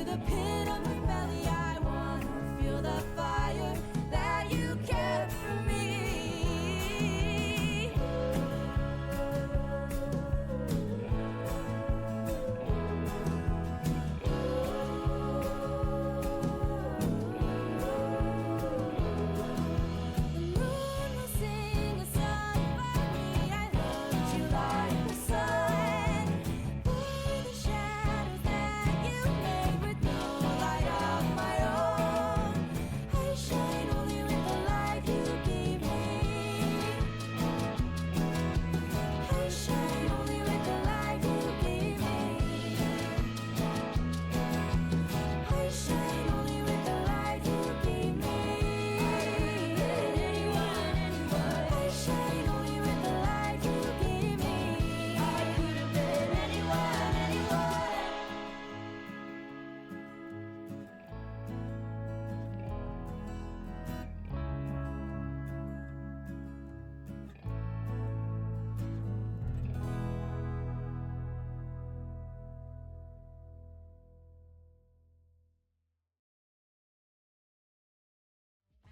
the pit of my belly. I wanna feel the fire that you kept for me. The moon will sing a song for me. I loved you like the sun. For the shadows that you made with no light of my own. I shine only with the light you gave me. I shine only with the light you gave me. I shine only with the light you gave me. I shine only with the light you gave me. I could have been anyone, anyone.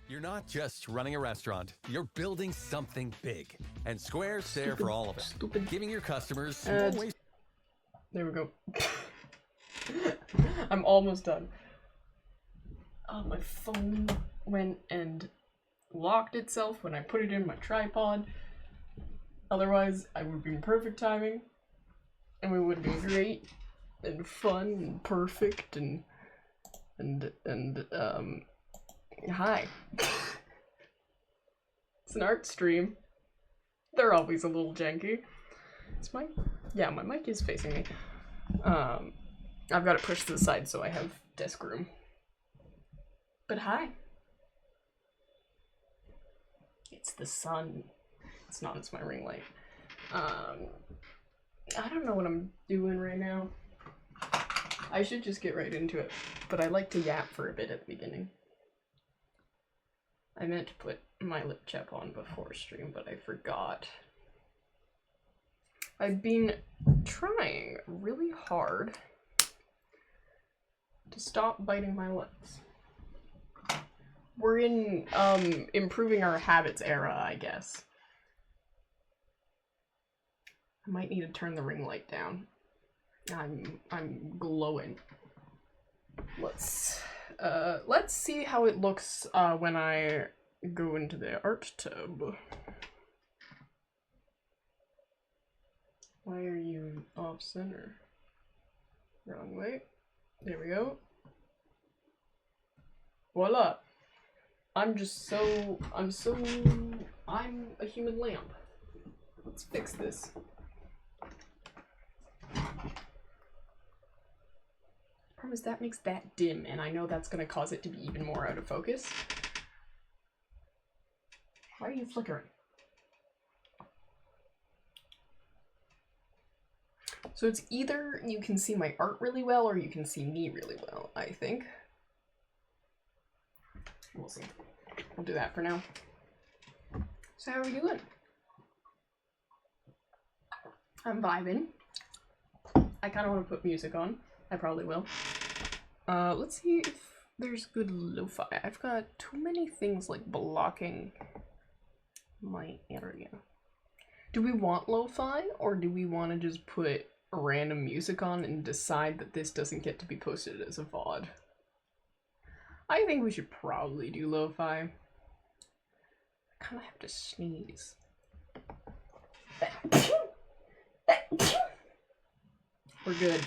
You're not just running a restaurant, you're building something big. And Square's there for all of it. Stupid. Giving your customers Ads. more ways. There we go. I'm almost done. Oh, my phone went and locked itself when I put it in my tripod. Otherwise, I would be in perfect timing. And we would be great and fun and perfect and hi. It's an art stream. They're always a little janky. Is my mic is facing me. I've got it pushed to the side so I have desk room. But hi. It's the sun. It's not, it's my ring light. I don't know what I'm doing right now. I should just get right into it, but I like to yap for a bit at the beginning. I meant to put my lip chap on before stream, but I forgot. I've been trying really hard to stop biting my lips. We're in improving our habits era, I guess. I might need to turn the ring light down. I'm glowing. Let's see how it looks when I go into the art tub. Why are you off center? Wrong way. There we go. Voila. I'm a human lamp. Let's fix this. Problem is that makes that dim, and I know that's gonna cause it to be even more out of focus. Why are you flickering? So it's either you can see my art really well or you can see me really well, I think. We'll see. We'll do that for now. So how are we doing? I'm vibing. I kind of want to put music on. I probably will. Let's see if there's good lo-fi. I've got too many things like blocking my area. Do we want lo-fi or do we want to just put random music on and decide that this doesn't get to be posted as a VOD? I think we should probably do lo-fi. I kind of have to sneeze. We're good.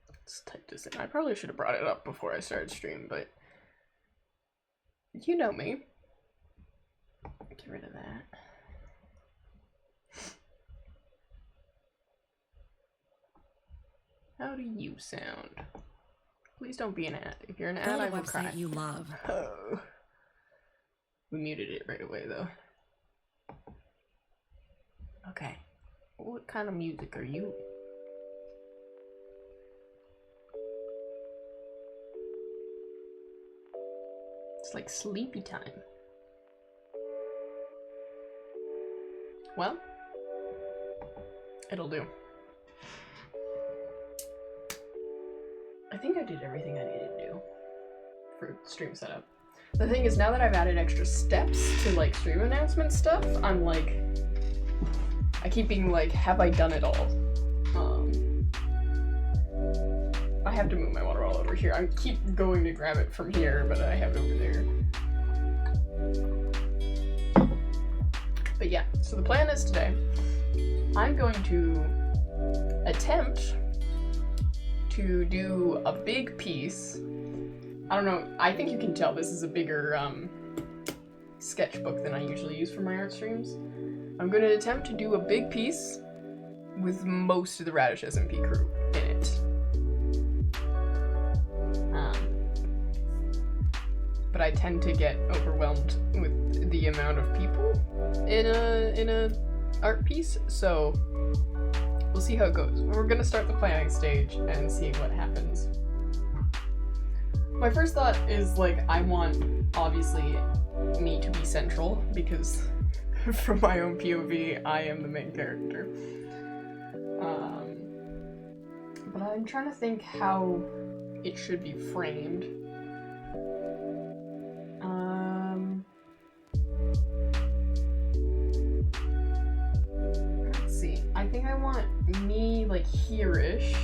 Let's type this in. I probably should have brought it up before I started stream, but you know me. Get rid of that. How do you sound? Please don't be an ad. If you're an ad, I will cry. You love. Oh. We muted it right away, though. Okay. What kind of music are you? It's like sleepy time. Well, it'll do. I think I did everything I needed to do for stream setup. The thing is, now that I've added extra steps to like stream announcement stuff, I'm like, I keep being like, have I done it all? I have to move my water bottle over here. I keep going to grab it from here, but I have it over there. But yeah, so the plan is today, I'm going to attempt to do a big piece. I don't know, I think you can tell this is a bigger sketchbook than I usually use for my art streams. I'm going to attempt to do a big piece with most of the Radish SMP crew in it. But I tend to get overwhelmed with the amount of people in a art piece, so we'll see how it goes. We're gonna start the planning stage and see what happens. My first thought is like, I want obviously me to be central because from my own POV I am the main character. But I'm trying to think how it should be framed. Let's see. I think I want me like here-ish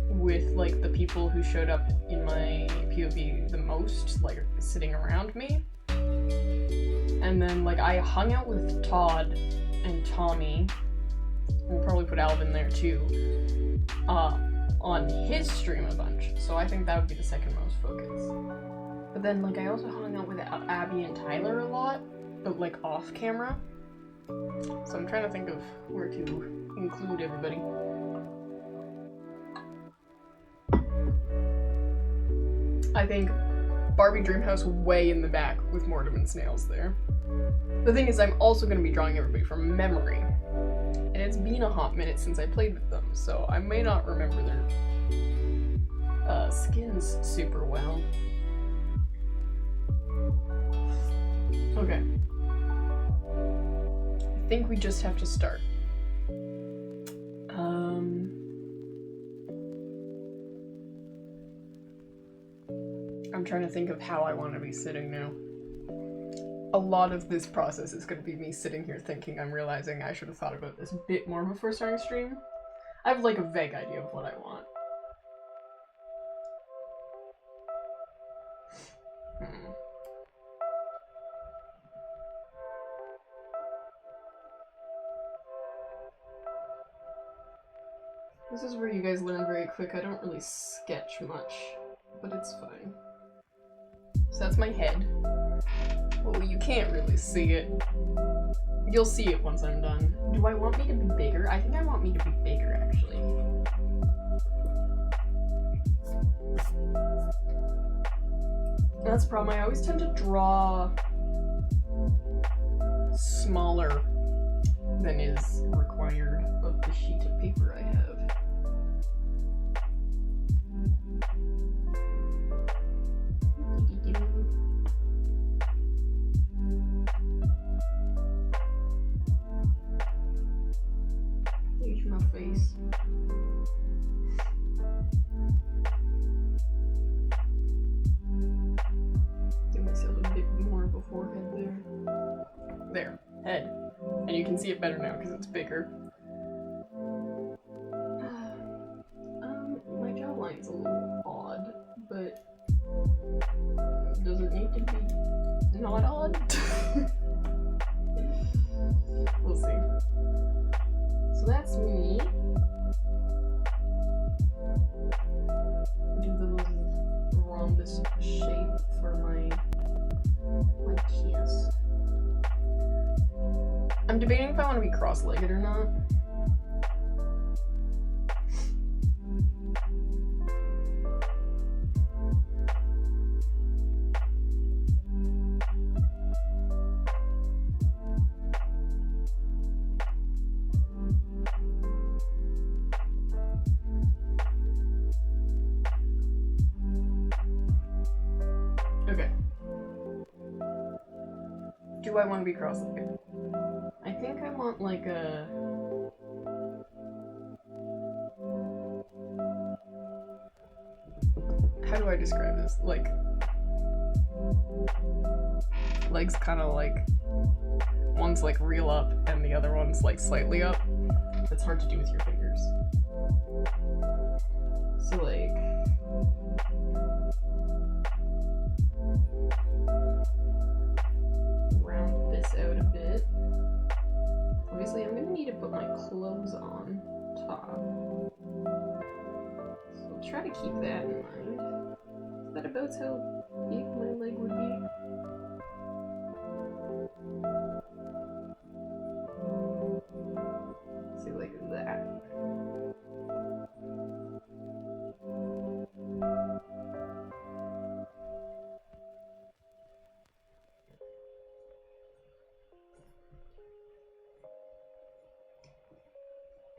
with like the people who showed up in my POV the most, like sitting around me. And then like I hung out with Todd and Tommy. We'll probably put Alvin there too. On his stream a bunch, so I think that would be the second most focus. But then like I also hung out with Abby and Tyler a lot, but like off camera. So I'm trying to think of where to include everybody. I think Barbie Dreamhouse way in the back with Mortem and Snails there. The thing is, I'm also going to be drawing everybody from memory. And it's been a hot minute since I played with them, so I may not remember their skins super well. Okay. I think we just have to start. I'm trying to think of how I want to be sitting now. A lot of this process is going to be me sitting here thinking, I'm realizing I should have thought about this a bit more before starting stream. I have like a vague idea of what I want. This is where you guys learn very quick. I don't really sketch much, but it's fine. So that's my head. Well, you can't really see it. You'll see it once I'm done. Do I want me to be bigger? I think I want me to be bigger, actually. That's the problem. I always tend to draw smaller than is required of the sheet of paper I have. Here's my face. Give myself a bit more of a forehead there. There, head. And you can see it better now because it's bigger. My jawline's a little odd, but does it need to be not odd? We'll see. So that's me. Do the little rhombus shape for my kiss. I'm debating if I want to be cross-legged or not. Okay. Do I want to be cross-legged? I think I want like a... describe this? Like, legs kind of like, one's like real up and the other one's like slightly up. It's hard to do with your fingers. So like, round this out a bit. Obviously I'm gonna need to put my clothes on top. So I'll try to keep that in mind. Is that about how big my leg would be? See, like that.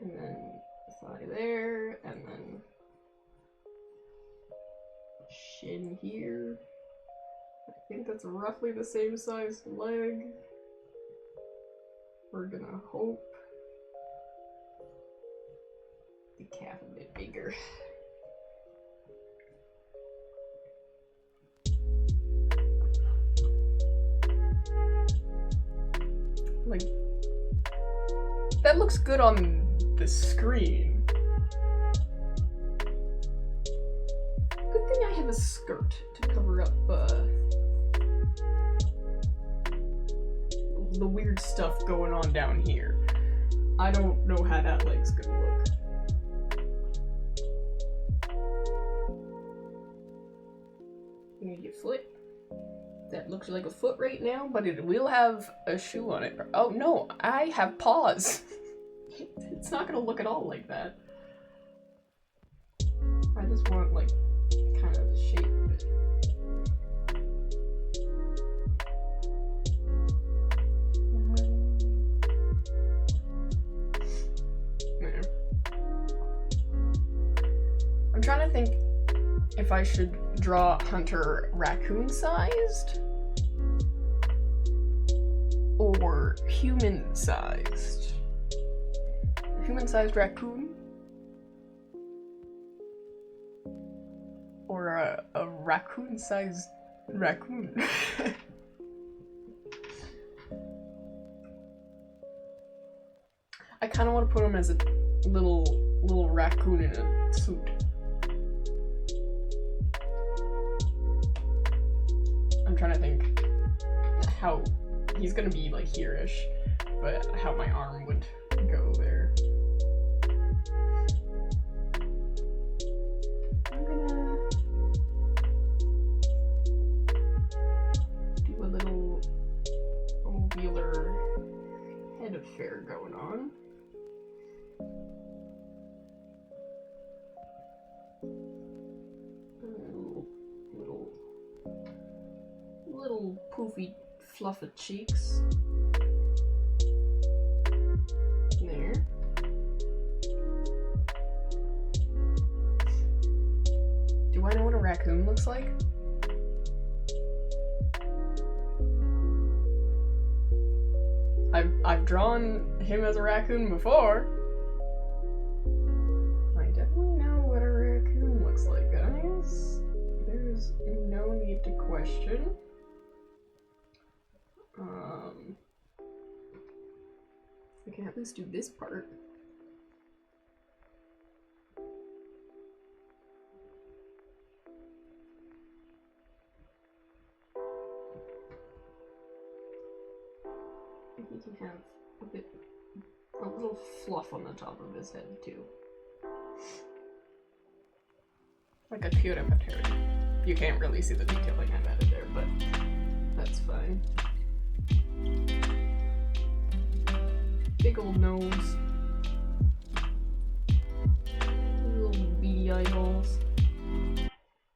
And then thigh there, and then shin here. I think that's roughly the same size leg. We're gonna hope the calf a bit bigger. Like, that looks good on the screen. Good thing I have a skirt to cover up the weird stuff going on down here. I don't know how that leg's gonna look. You need your foot. That looks like a foot right now, but it will have a shoe on it. Oh no, I have paws. It's not gonna look at all like that. I just want like kind of the shape of it. I'm trying to think if I should draw Hunter raccoon-sized or human-sized. Human-sized raccoon? Or a raccoon-sized raccoon? I kind of want to put him as a little raccoon in a suit. I'm trying to think how he's gonna be like here-ish, but how my arm would go there. I'm gonna do a little ovular head affair going on. Little poofy fluffy cheeks. There. Do I know what a raccoon looks like? I've drawn him as a raccoon before. I definitely know what a raccoon looks like, guys. There's no need to question. I can at least do this part. He can have a little fluff on the top of his head too. Like a cutie patootie. You can't really see the detailing I've added there, but that's fine. Big old nose. Little beady eyeballs.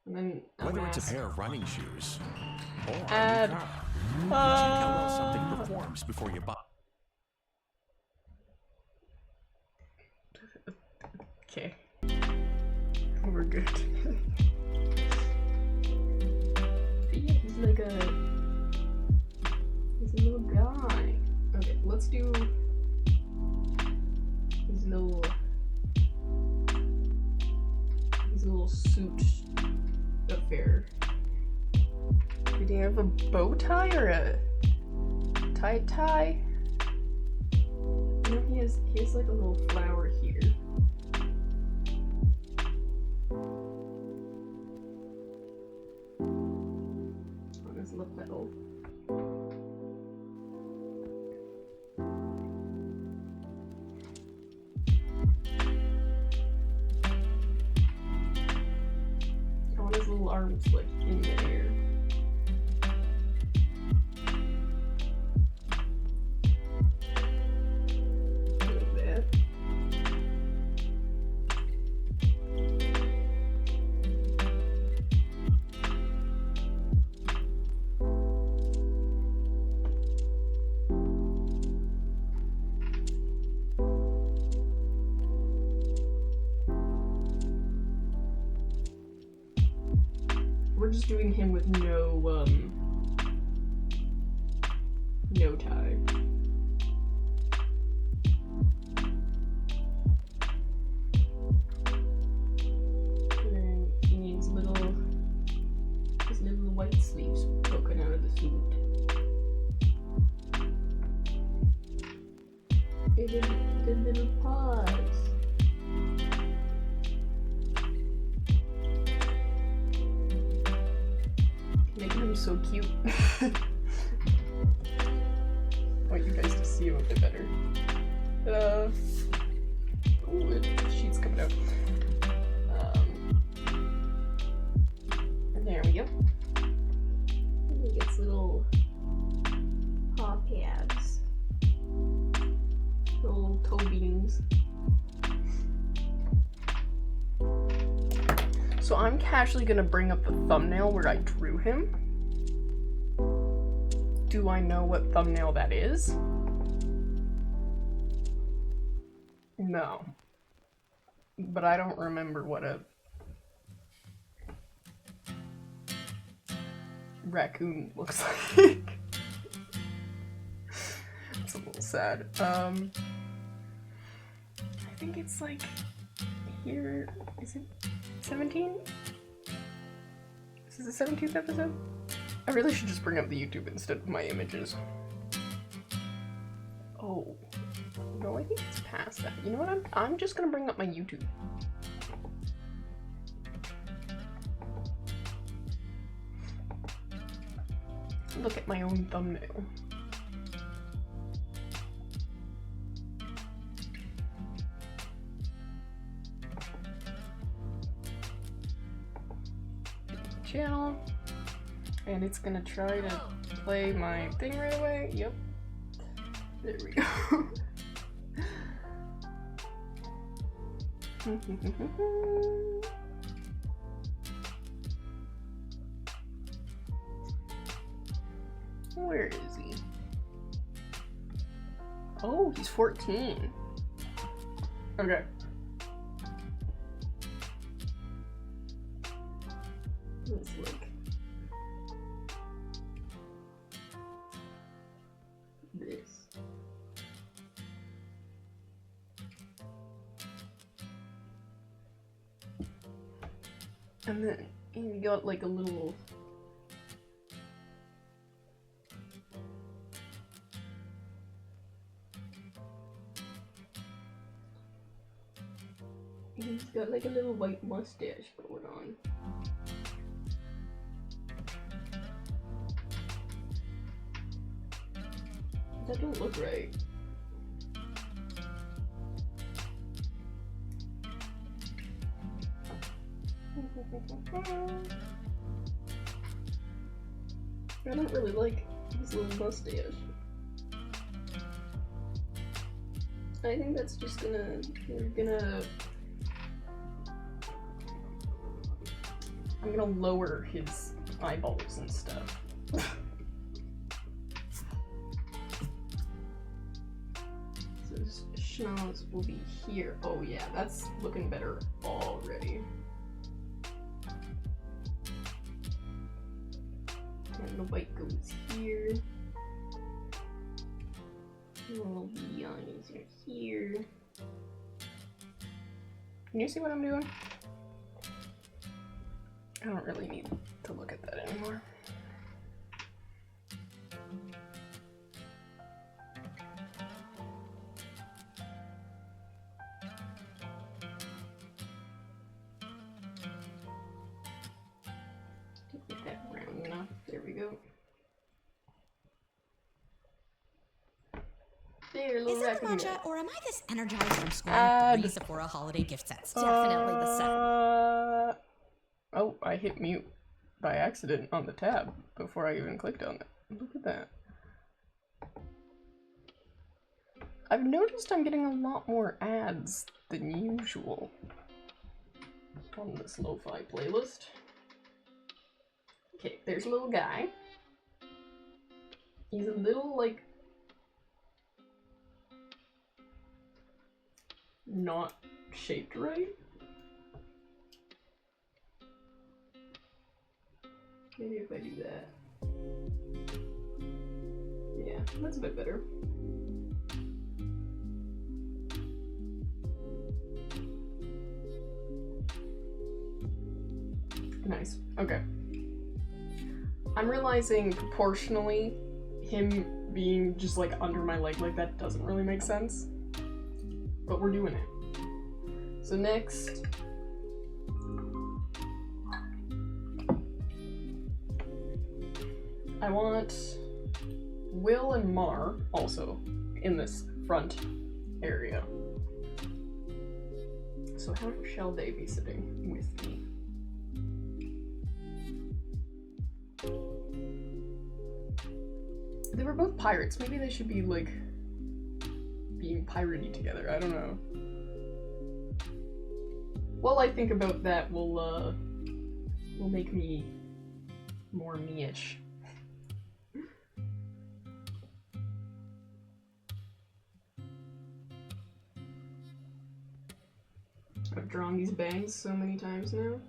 And then Whether it's a pair of running shoes or a new add car, check out how something performs before you buy. Okay. We're good. But yeah, he's like he's a little guy. Okay, let's do his little suit fair. Did he have a bow tie or a tie? No, he has like a little flower here. On his lapel. I want his little arms like in the air. Like that. We're just doing him with no tie. And then he needs his little white sleeves poking out of the suit. The little paws. Making him so cute. I want you guys to see him a bit better. Ooh, the sheet's coming out. There we go. He gets little paw pads. Little toe beans. So I'm casually gonna bring up the thumbnail where I drew him. Do I know what thumbnail that is? No. But I don't remember what a raccoon looks like. It's a little sad. I think it's like here. Is it 17? This is the 17th episode? I really should just bring up the YouTube instead of my images. Oh. No, I think it's past that. You know what? I'm just gonna bring up my YouTube. Look at my own thumbnail. Channel, and it's gonna try to play my thing right away. Yep, there we go. Where is he? Oh, he's 14. Okay. Let's look. This. And then you got like a little he's got like a little white mustache going on. That don't look right. I don't really like his little mustache. I think that's just we're gonna I'm gonna lower his eyeballs and stuff. So his schnoz will be here. Oh yeah, that's looking better already. And the white goes here. And the little eyes are here. Can you see what I'm doing? I don't really need to look at that anymore. Get that round enough. There we go. There, little Is it the raccoon. matcha, or am I this energized from scoring Ad. 3 Sephora holiday gift sets? Definitely the set. Oh, I hit mute by accident on the tab before I even clicked on it. Look at that. I've noticed I'm getting a lot more ads than usual on this lo-fi playlist. Okay, there's a little guy. He's a little, like, not shaped right. Maybe if I do that. Yeah, that's a bit better. Nice. Okay. I'm realizing proportionally him being just like under my leg like that doesn't really make sense. But we're doing it. So next, I want Will and Mar also in this front area. So how shall they be sitting with me? They were both pirates. Maybe they should be like being piratey together. I don't know. While I think about that, will make me more me-ish. I've drawn these bangs so many times now.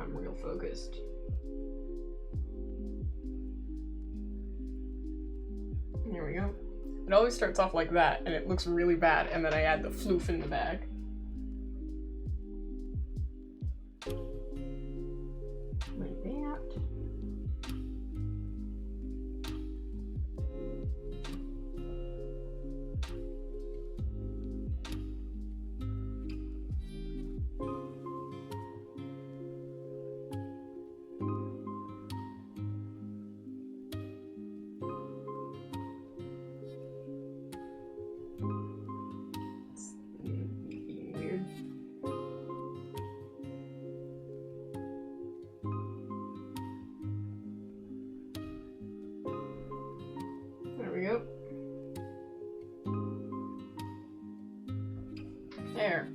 I'm real focused. There we go. It always starts off like that, and it looks really bad, and then I add the floof in the back. Like that. Being weird. There we go. There.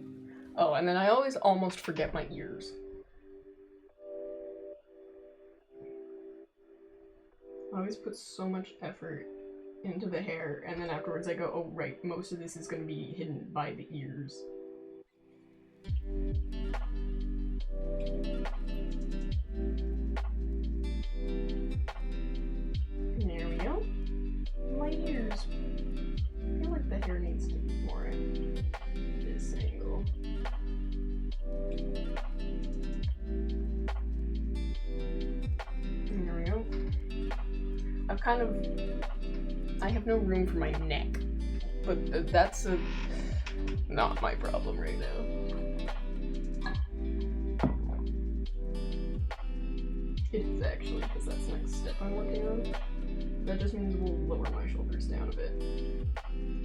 Oh, and then I always almost forget my ears. I always put so much effort into the hair, and then afterwards I go, oh right, most of this is going to be hidden by the ears. There we go. My ears. I feel like the hair needs to be more at this angle. There we go. I have no room for my neck, but that's not my problem right now. It is actually, because that's the next step I'm working on. That just means we'll lower my shoulders down a bit.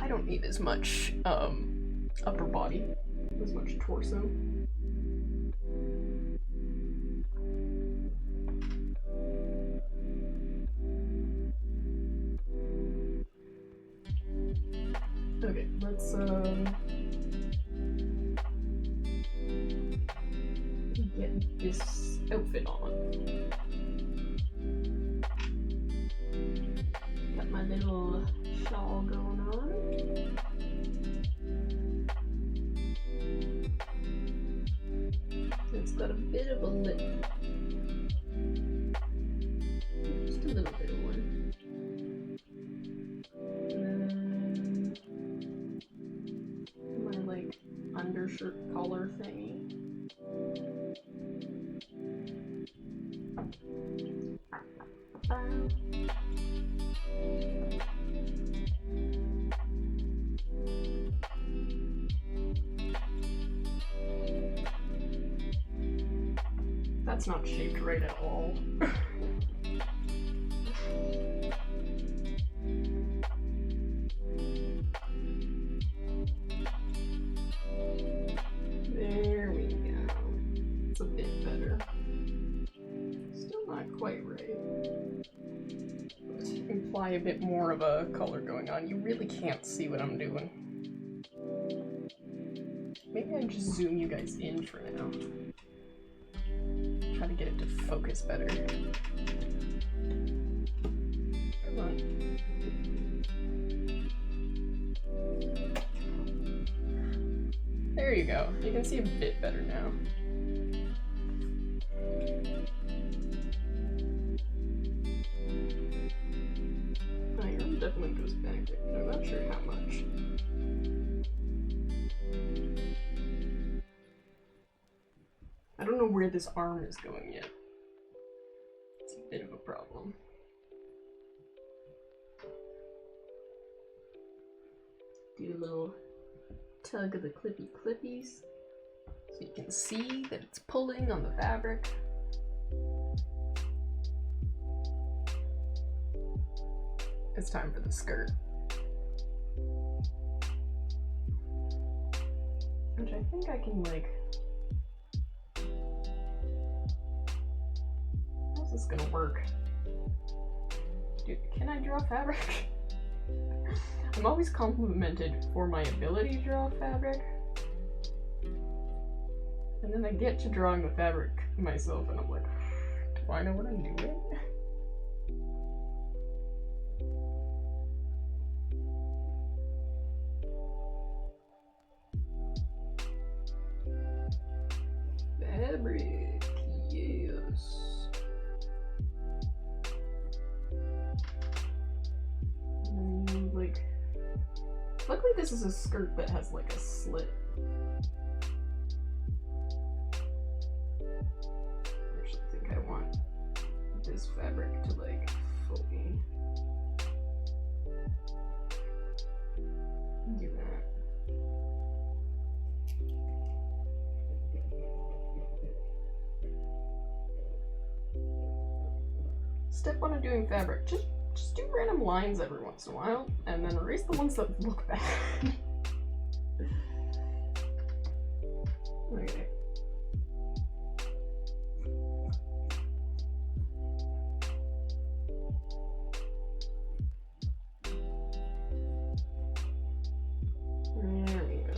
I don't need as much upper body, as much torso. Okay, let's get this outfit on. Got my little shawl going on. It's got a bit of a lip. Just a little bit of one. And then my like undershirt collar thingy. That's not shaped right at all. There we go. It's a bit better. Still not quite right. To imply a bit more of a color going on, you really can't see what I'm doing. Maybe I just zoom you guys in for now. Try to get it to focus better. Come on. There you go. You can see a bit better now. Oh, your arm definitely goes back there, but I'm not sure how much. I don't know where this arm is going yet. It's a bit of a problem. Do a little tug of the clippy clippies so you can see that it's pulling on the fabric. It's time for the skirt. Which I think I can like... How's this gonna work? Dude, can I draw fabric? I'm always complimented for my ability to draw fabric. And then I get to drawing the fabric myself and I'm like, do I know what I'm doing? Fabric, yes. Like, luckily this is a skirt that has like a slit. I actually think I want this fabric to like fully do that. Step one of doing fabric. Just do random lines every once in a while, and then erase the ones that look bad. Okay. There we go.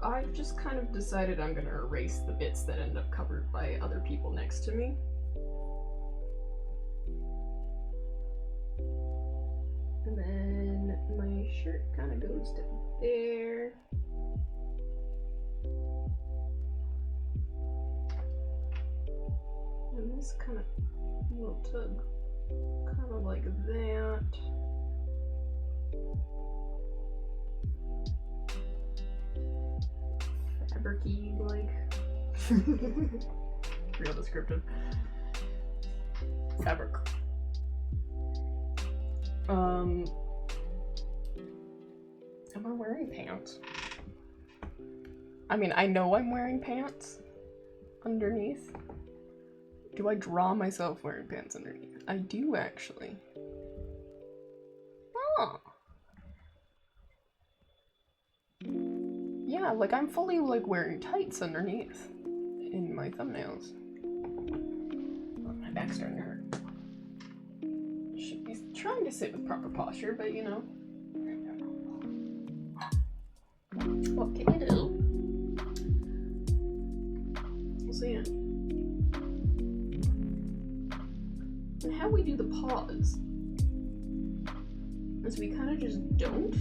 I've just kind of decided I'm gonna erase the bits that end up covered by other people next to me. And then my shirt kind of goes to there. And this kind of little tug, kind of like that. Fabric-y, like. Real descriptive. Fabric. Am I wearing pants? I mean, I know I'm wearing pants underneath. Do I draw myself wearing pants underneath? I do, actually. Oh. Yeah, like I'm fully like wearing tights underneath in my thumbnails. Oh, my back's starting to hurt. Should be trying to sit with proper posture, but you know, And how we do the paws is we kind of just don't.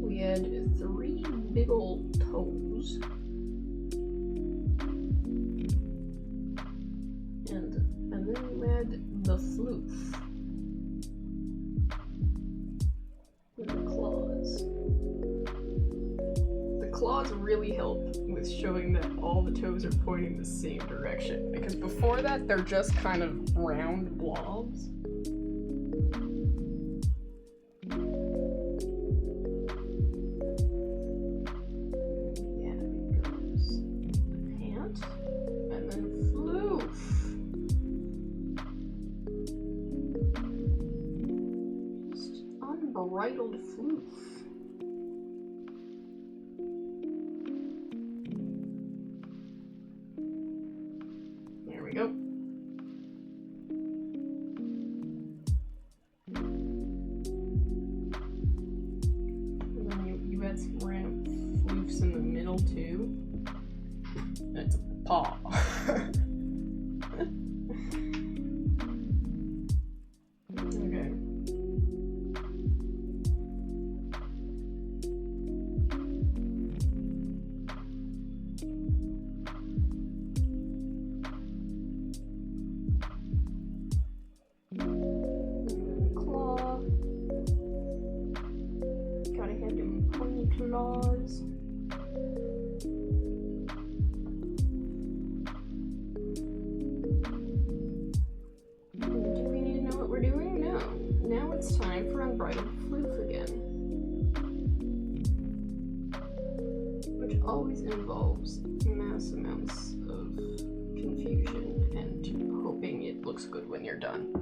We add 3 big ol' toes. And then you add the floof. With the claws. The claws really help with showing that all the toes are pointing the same direction. Because before that, they're just kind of round blobs. Yeah, it goes pant, and then floof. Just unbridled floof. There we go. And then you add some random floofs in the middle too. And it's a paw. Okay. Claw. Gotta have them pony claws. Do we need to know what we're doing? No. Now it's time for unbridled floof again. Which always involves mass amounts of confusion and hoping it looks good when you're done.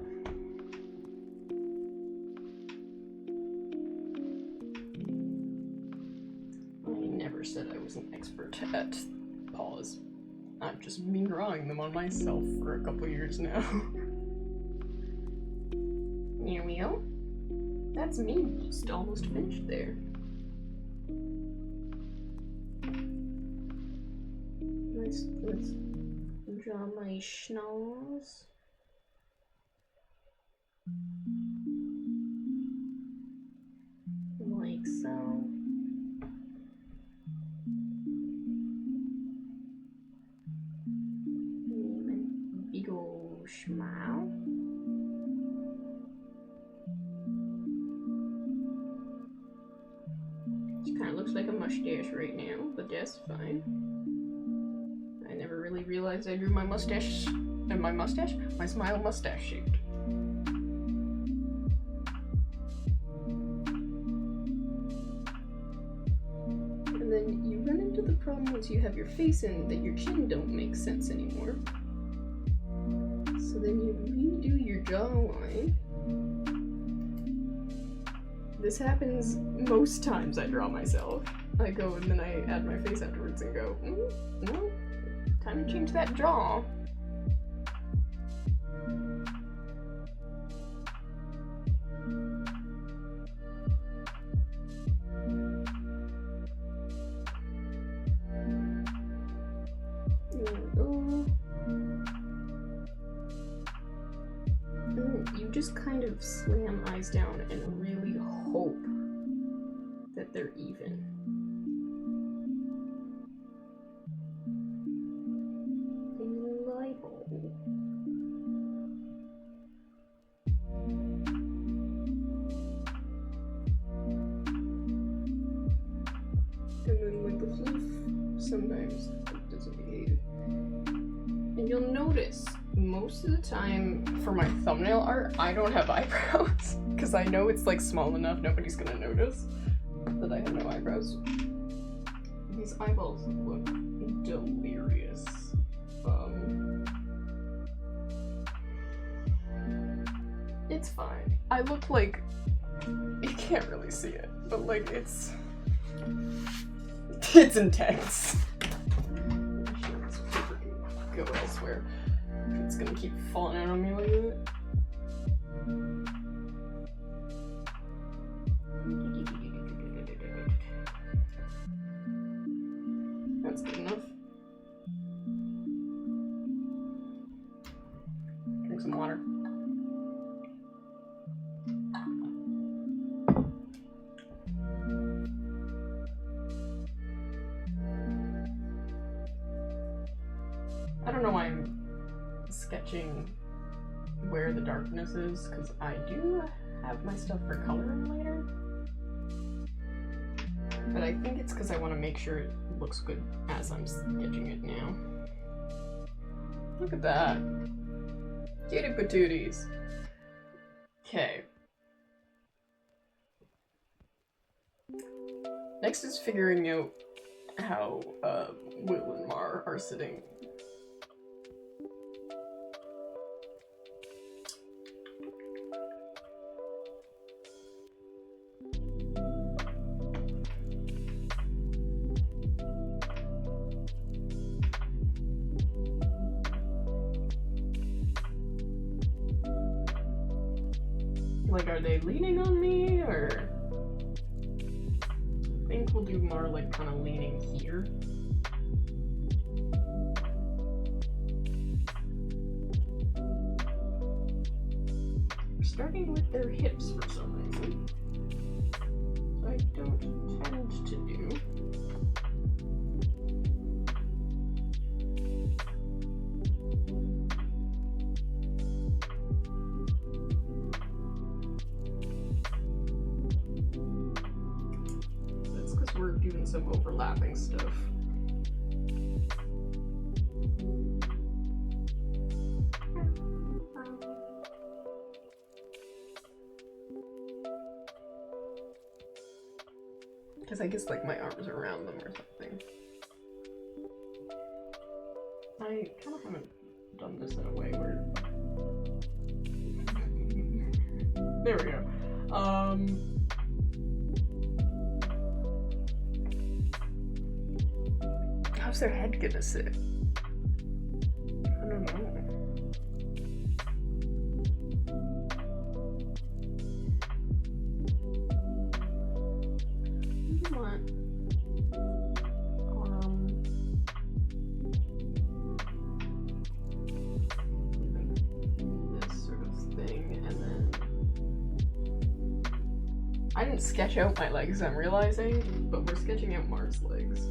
I never said I was an expert at paws. I've just been drawing them on myself for a couple years now. Here we go. That's me, just almost finished there. Let's draw my schnoz. Like so. And a big ol' smile. It kind of looks like a mustache right now, but that's fine. I never really realized I drew my mustache, and my smile mustache shaped. And then you run into the problem once you have your face in that your chin don't make sense anymore. So then you redo your jawline. This happens most times I draw myself. I go and then I add my face afterwards and go, no, time to change that jaw. There we go. And you just kind of slam eyes down and really hope that they're even. And then with the floof, sometimes it doesn't behave. And you'll notice, most of the time for my thumbnail art, I don't have eyebrows. Because I know it's like small enough, nobody's gonna notice that I have no eyebrows. These eyeballs look delirious. It's fine. I look like, you can't really see it, but like it's intense. Actually, this paper can go elsewhere. It's gonna keep falling out on me like that. That's good enough. Drink some water. I don't know why I'm sketching where the darkness is, because I do have my stuff for coloring later. But I think it's because I want to make sure it looks good as I'm sketching it now. Look at that. Cutie patooties. Okay. Next is figuring out how Will and Mar are sitting. Like, are they leaning on me, or... I think we'll do more like kind of leaning here. We're starting with their hips for some reason. So I don't tend to do. We're doing some overlapping stuff. Because I guess like my arms are around them or something. I kind of haven't done this in a way where... There we go. How's their head gonna sit? I don't know. What? This sort of thing, and then I didn't sketch out my legs, I'm realizing, but we're sketching out Mar's legs.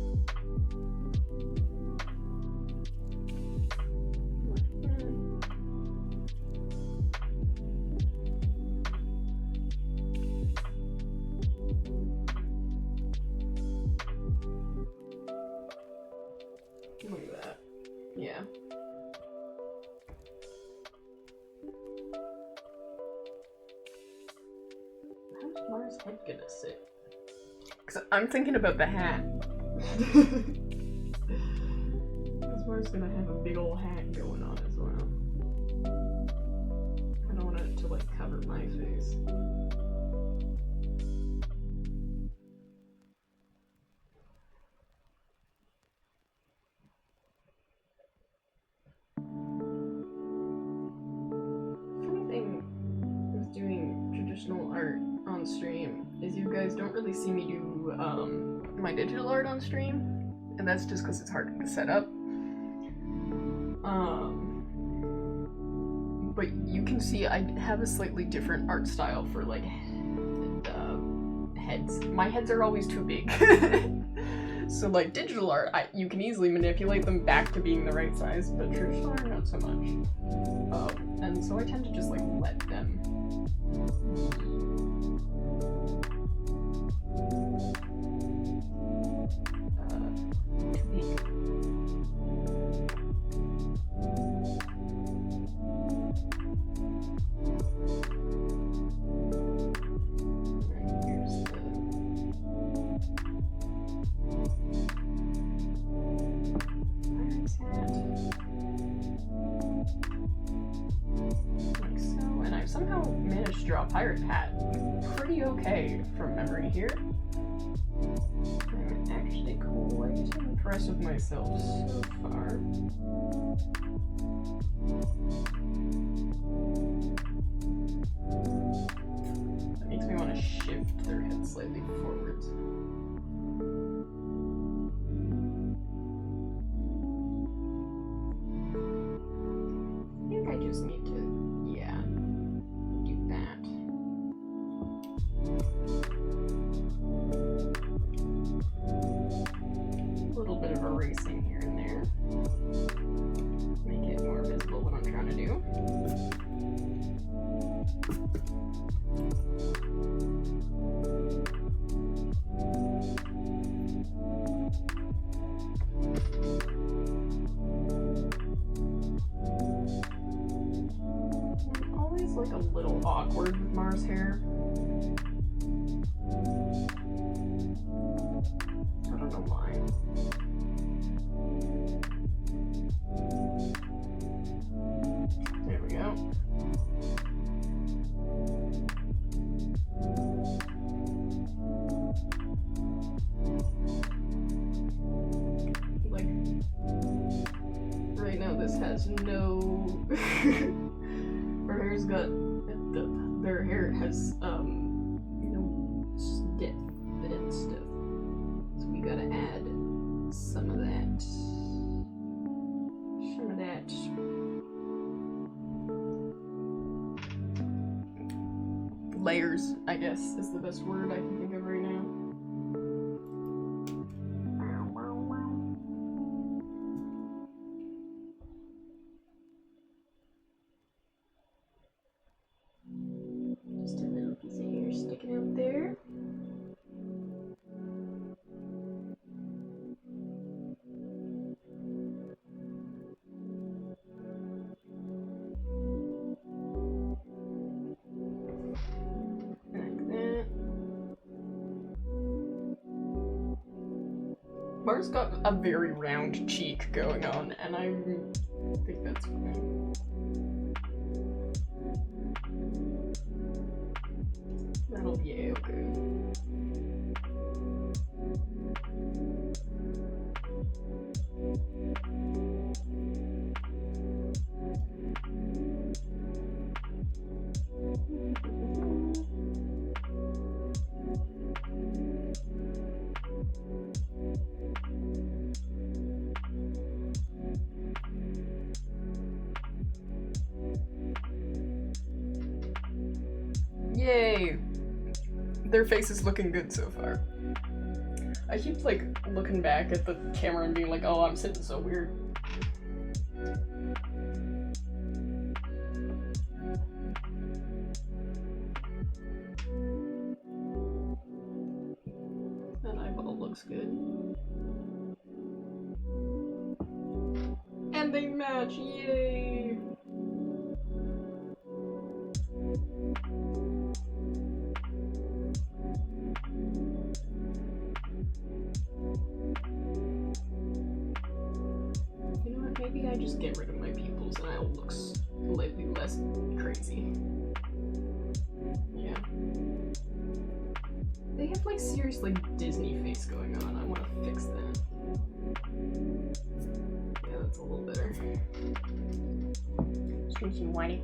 Look at that. Yeah. How's Mars' head gonna sit? Because I'm thinking about the hat. Because Mars gonna have a big old hat going on as well. I don't want it to like cover my face. Art on stream is you guys don't really see me do my digital art on stream, and that's just because it's hard to set up. But you can see I have a slightly different art style for like heads. My heads are always too big. So like digital art, you can easily manipulate them back to being the right size, but traditional art not so much. And so I tend to just like let them somehow managed to draw a pirate hat pretty okay from memory here. I'm actually quite impressed with myself so far. That makes me want to shift their head slightly forwards. I think I just need to like a little awkward with Mars' hair. I don't know why. There we go. Like, right now this has no... Her hair's got... Their hair has, no depth and stuff. So we gotta add some of that. Some of that. Layers, I guess, is the best word I can think of right now. Just a little piece of hair sticking out there. Like that. Mars got a very round cheek going on, and I think that's fine. That'll be a-okay. Yay! Their face is looking good so far. I keep like looking back at the camera and being like, oh, I'm sitting so weird. That eyeball looks good. And they match, yay! You know what, maybe I just get rid of my pupils and I'll look slightly less crazy. Yeah. They have like seriously Disney face going on. I want to fix that. Yeah, that's a little better. Stinky whitey.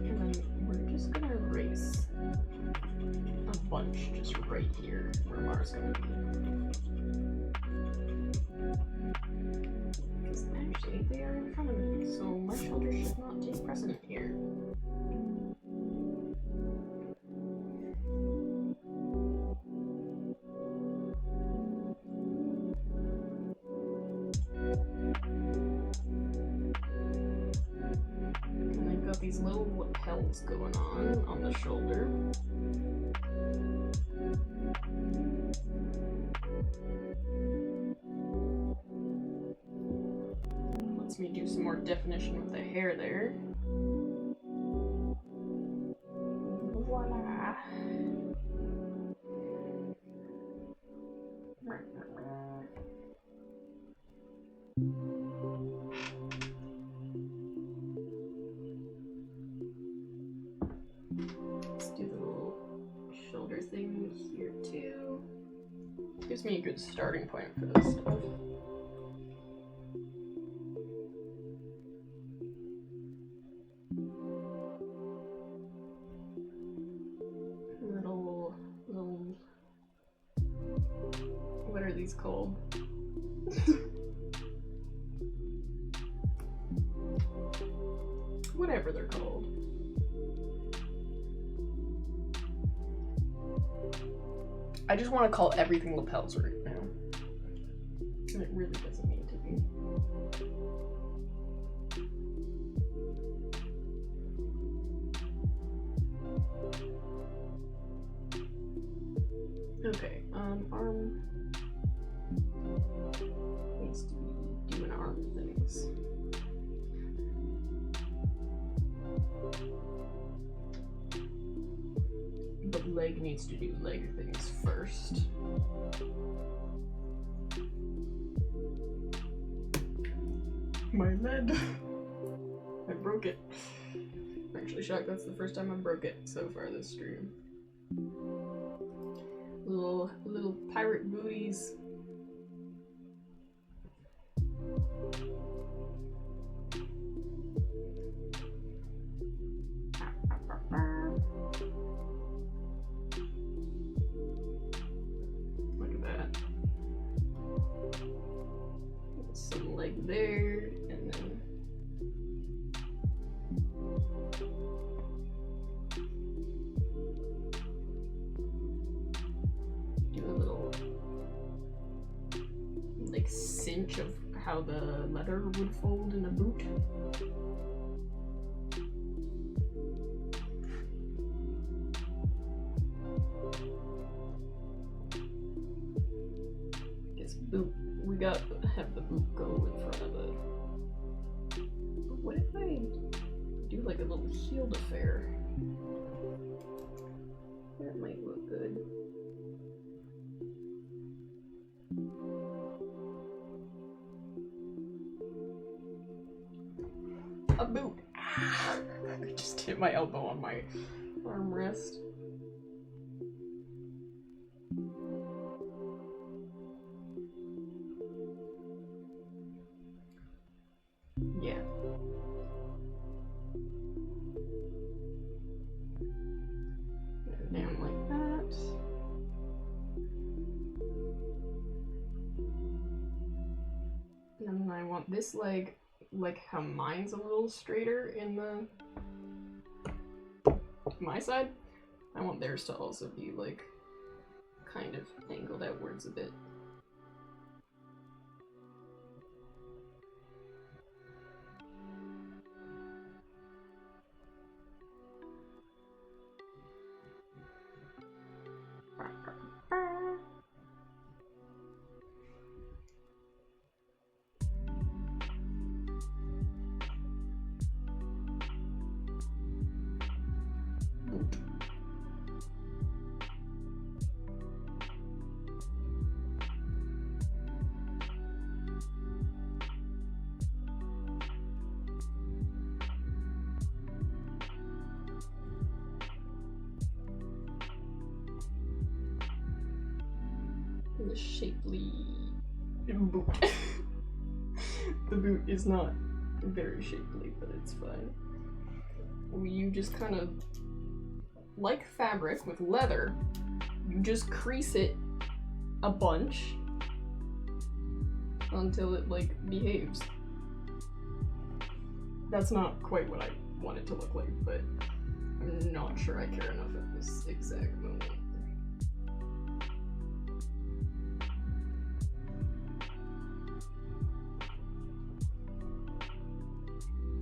And then we're just gonna erase a bunch just right here where Mars gonna be. Because actually they are in front of me, so my shoulder should not take precedent here. And I've got these little lapels going on the shoulder. Lets me do some more definition with the hair there. Voila! Let's do the little shoulder thing here too. Gives me a good starting point for this stuff. Little, what are these called? Whatever they're called. I just want to call everything lapels right now. And it really doesn't need to be. Okay, Arm needs to be doing arm things. But leg needs to do leg things first. My lead. I broke it. I'm actually shocked that's the first time I broke it so far this stream. Little pirate booties. Look at that. Some leg there, and then do a little like cinch of how the leather would fold in a boot. Guess boot. We got to have the boot go in front of the. But what if I do like a little heeled affair? That might look good. A boot. Ah, I just hit my elbow on my armrest. Yeah. Go down like that. And then I want this leg, like how mine's a little straighter in the my side. I want theirs to also be like kind of angled outwards a bit. The shapely boot. The boot is not very shapely, but it's fine. You just kind of, like fabric with leather, you just crease it a bunch until it like behaves. That's not quite what I want it to look like, but I'm not sure I care enough at this exact moment.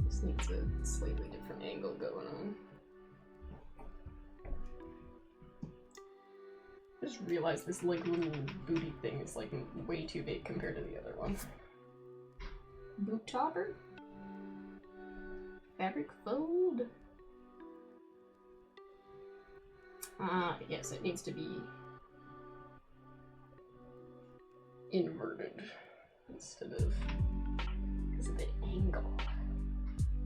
This needs a slightly different angle going on. I just realized this like little booty thing is like way too big compared to the other one. Boot topper? Fabric fold? Yes, it needs to be inverted instead of because of the angle.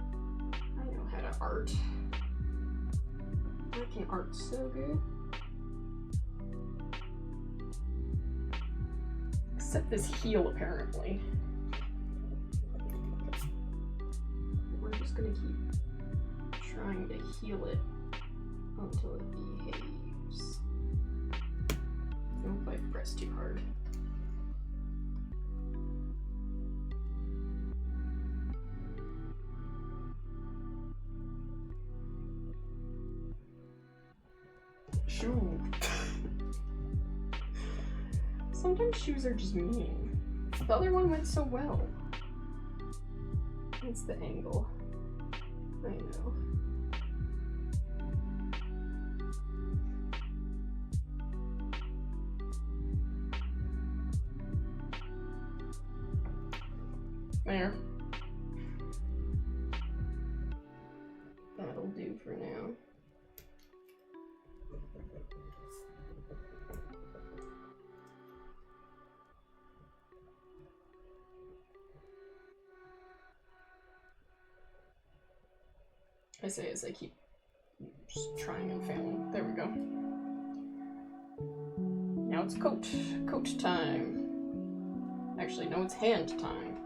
I know how to art. I can art so good. Except this heel, apparently. We're just gonna keep trying to heal it until it behaves. Nope, I pressed too hard. Shoe. Sometimes shoes are just mean. The other one went so well. It's the angle. I know. There. That'll do for now. I say as I keep just trying and failing. There we go. Now it's coat. Coat time. Actually, no, it's hand time.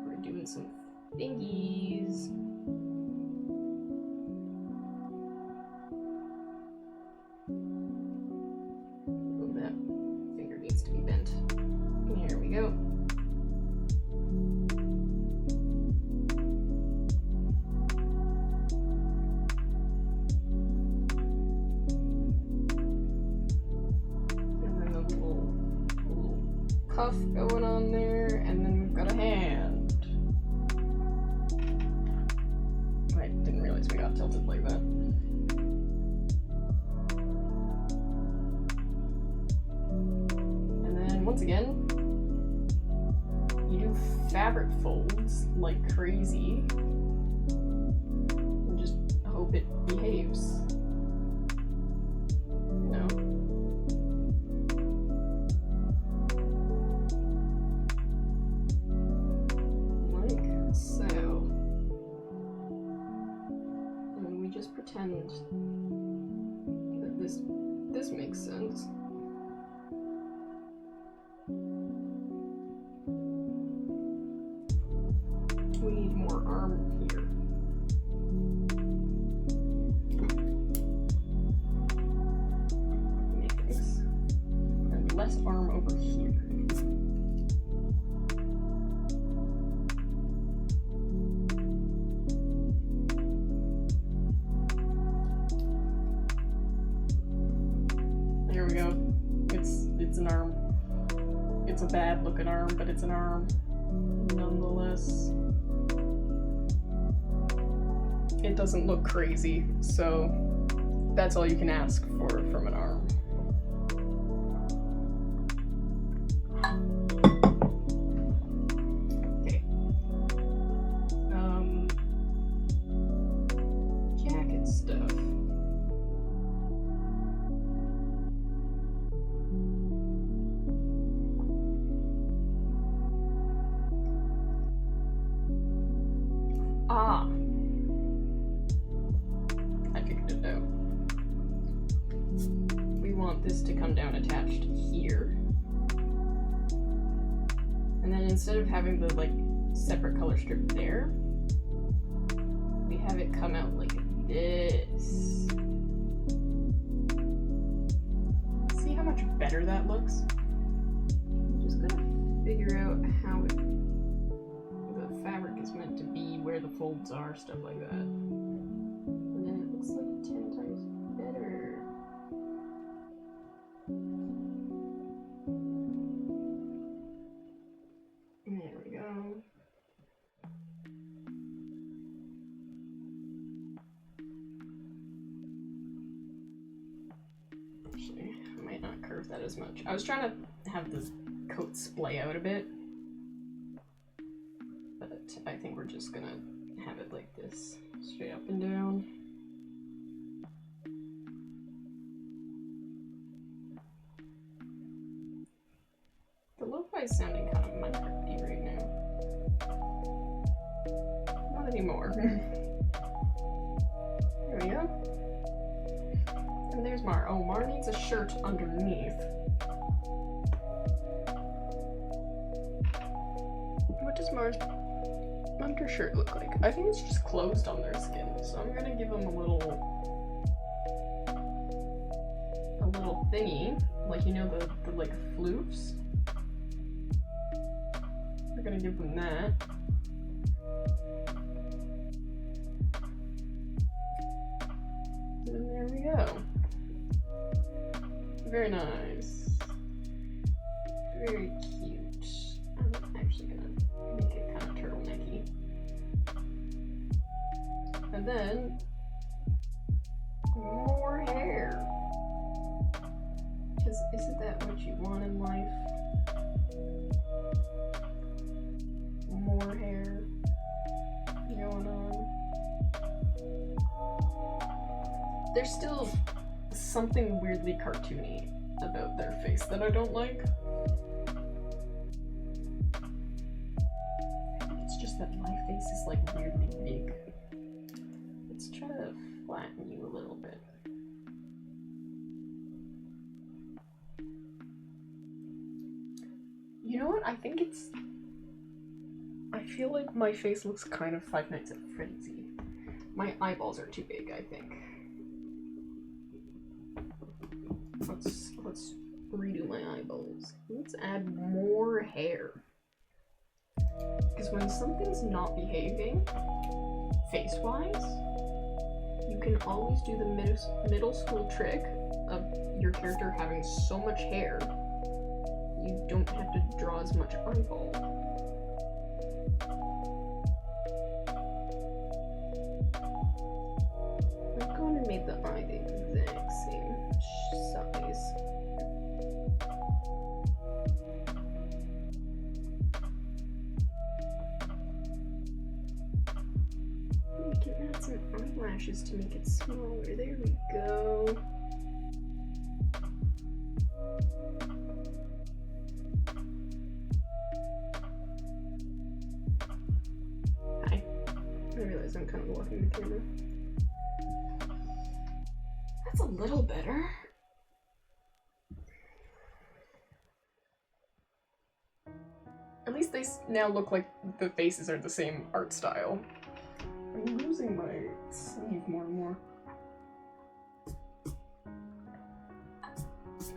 We're doing some thingies. Oh, that finger needs to be bent. Here we go. Puff going on there, and then we've got a hand. I didn't realize we got tilted like that. And then once again, you do fabric folds like crazy, and just hope it behaves. You know? So, and we just pretend that this makes sense. We need more arm here. Yes. And less arm over here. Here we go. It's an arm. It's a bad looking arm, but it's an arm nonetheless. It doesn't look crazy, so that's all you can ask for from an arm. Okay. Jacket stuff. Ah, I figured it out. We want this to come down attached here. And then instead of having the like separate color strip there, we have it come out like this. See how much better that looks? Just gotta figure out how the fabric is meant to be, where the folds are, stuff like that. And then it looks like 10 times better. There we go. Actually, I might not curve that as much. I was trying to have the coat splay out a bit. I think we're just gonna have it like this, straight up and down. The lo-fi is sounding kind of Minecraft-y right now. Not anymore. There we go. And there's Mar. Oh, Mar needs a shirt underneath. What does Mar's undershirt look like? I think it's just closed on their skin, so I'm gonna give them a little thingy, like, you know, the like floofs. We're gonna give them that. And there we go. Very nice. Very cute. I'm actually gonna make it kind of turtlenecky. And then more hair. Because isn't that what you want in life? More hair going on. There's still something weirdly cartoony about their face that I don't like. I think it's just that my face is like weirdly big. Let's try to flatten you a little bit. You know what? I think it's... I feel like my face looks kind of Five Nights at Freddy's-y. My eyeballs are too big, I think. Let's redo my eyeballs. Let's add more hair. Because when something's not behaving, face-wise, you can always do the middle school trick of your character having so much hair, you don't have to draw as much eyeball. I'm going to make the eye the exact same size. We can add some eyelashes to make it smaller. There we go. Hi. I realize I'm kind of blocking the camera. That's a little better. At least they now look like the faces are the same art style. I'm losing my sleeve more and more.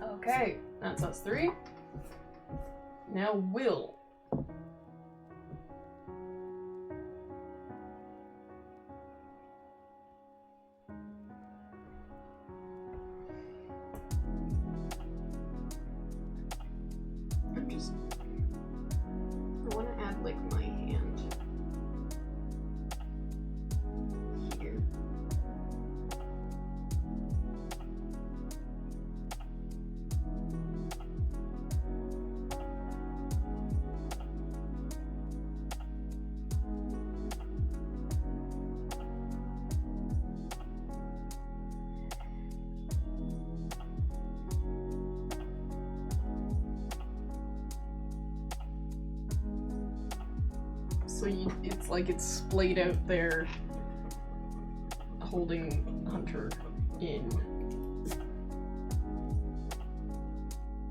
Okay, that's us three. Now Will. I want to add like my hand here. So it's like it's splayed out there, holding Hunter in.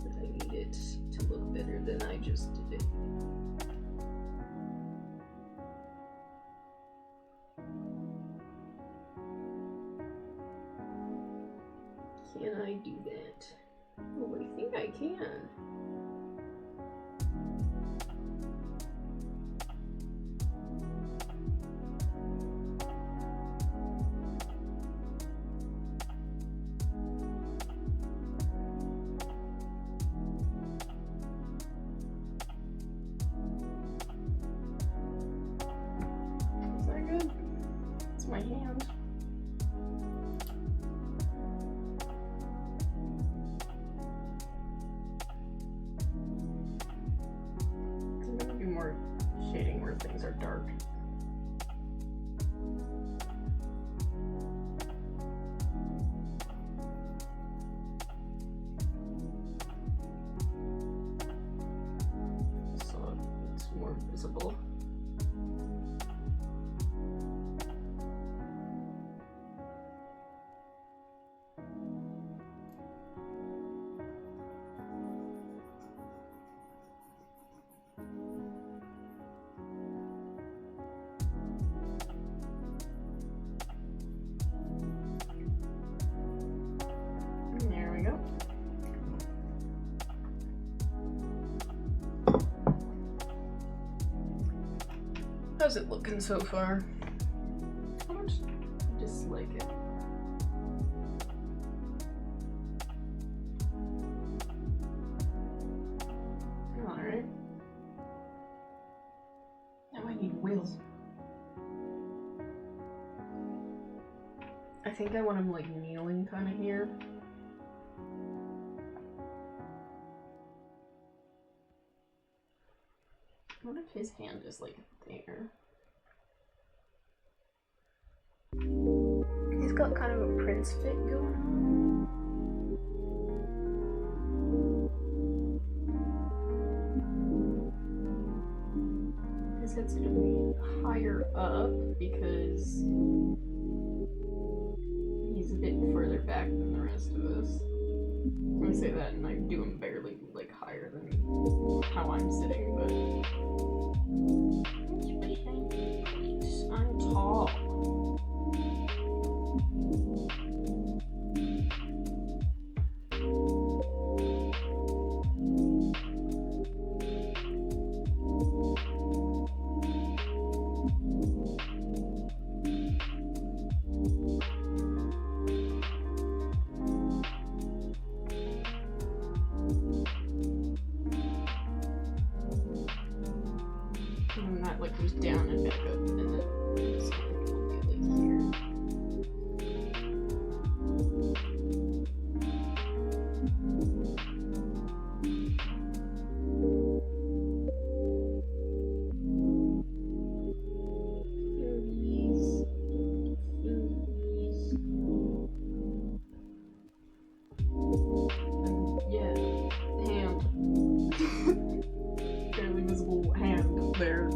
But I need it to look better than I just did it. Can I do that? Oh, I think I can. Is that good? It's my hand. I'm gonna do more shading where things are dark. So it's more visible. There we go. How's it looking so far? I don't dislike it. Alright. Now I need Will. I think I want him like kneeling kind of here. his hand is like there. He's got kind of a prince fit going on. His head's gonna be higher up because he's a bit further back than the rest of us. I'm gonna say that, and I do him barely like higher than how I'm sitting, but I'm tall. And that like goes down and back up, and then it's gonna be like here. And yeah, hand. Barely visible hand there.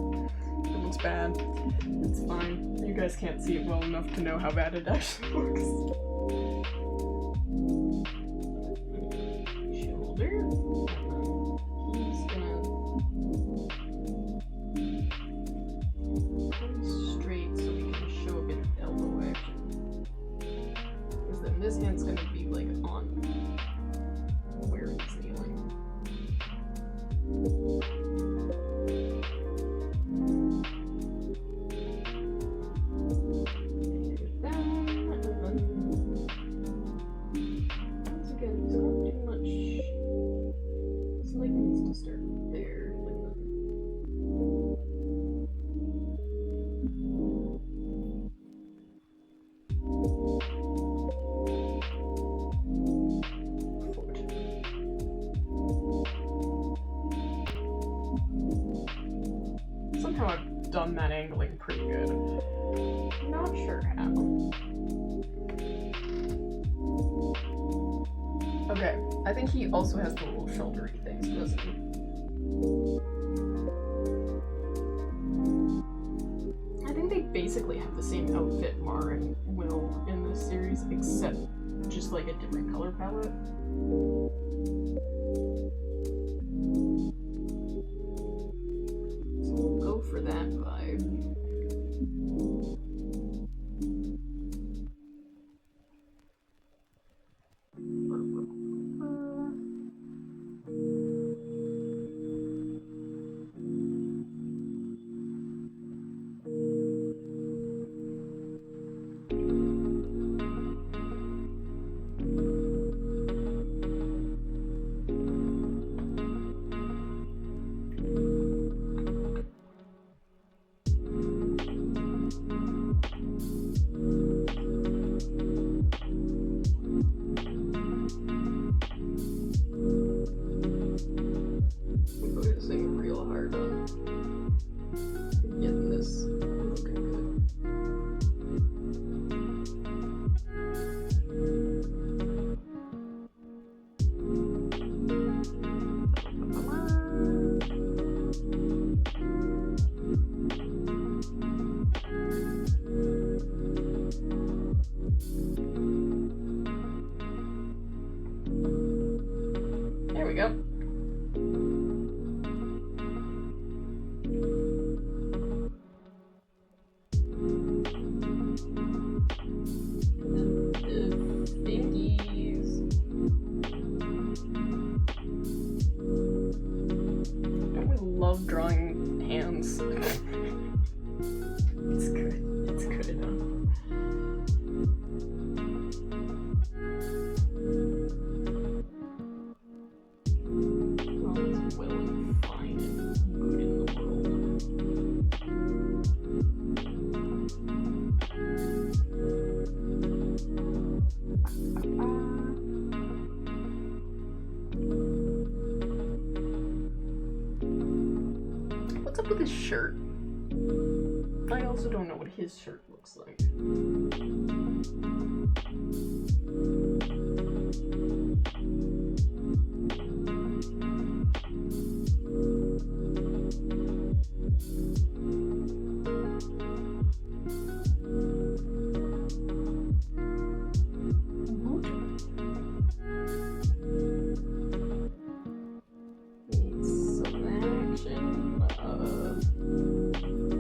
It looks bad. It's fine. You guys can't see it well enough to know how bad it actually looks. Shoulder. He's gonna go straight so we can show a bit of elbow action. Because then this hand's gonna be like on where he's kneeling. Once again, he's not too much. His leg needs to start there. Foot. Somehow I've done that angling pretty good. Not sure how. Okay, I think he also has the little shouldery things, doesn't he? I think they basically have the same outfit, Mar and Will, in this series, except just like a different color palette. So we'll go for that vibe. Focusing real hard on getting this looking good. his shirt. I also don't know what his shirt looks like.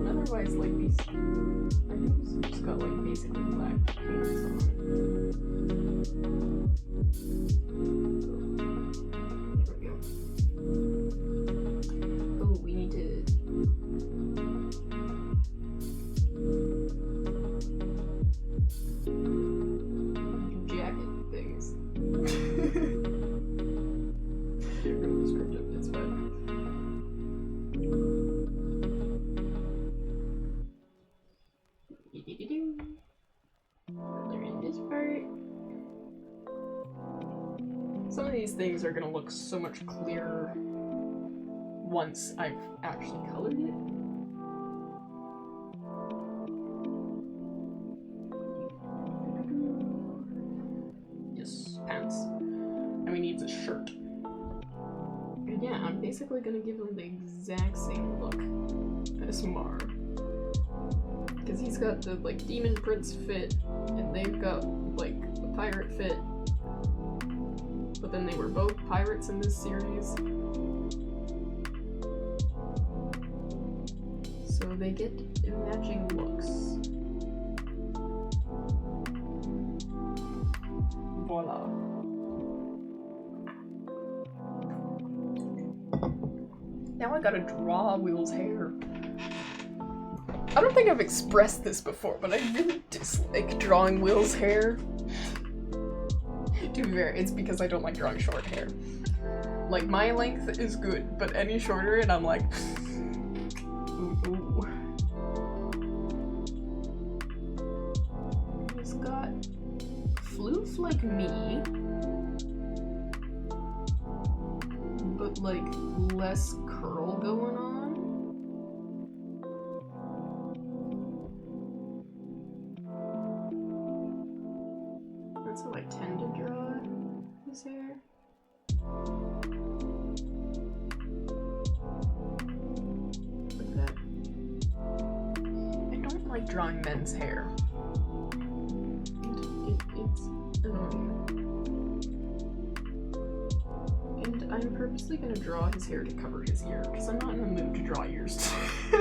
Otherwise, like these, I think he's just got like basically black pants on. There we go. Oh, we need to. Do jacket things. Really descriptive, it's fine. They're in this part. Some of these things are gonna look so much clearer once I've actually colored it. Yes, pants. And we need a shirt. And yeah, I'm basically gonna give him the exact same look as Mar. Because he's got the, like, Demon Prince fit, and they've got, like, the pirate fit. But then they were both pirates in this series. So they get matching looks. Voila. Now I gotta draw Will's hair. I don't think I've expressed this before, but I really dislike drawing Will's hair. To be fair, it's because I don't like drawing short hair. Like, my length is good, but any shorter and I'm like, ooh, ooh. He's got floof like me, but like less curl going on. That's how I tend to draw his hair. Like that. I don't like drawing men's hair. It's annoying. And I'm purposely gonna draw his hair to cover his ear, because I'm not in the mood to draw ears. I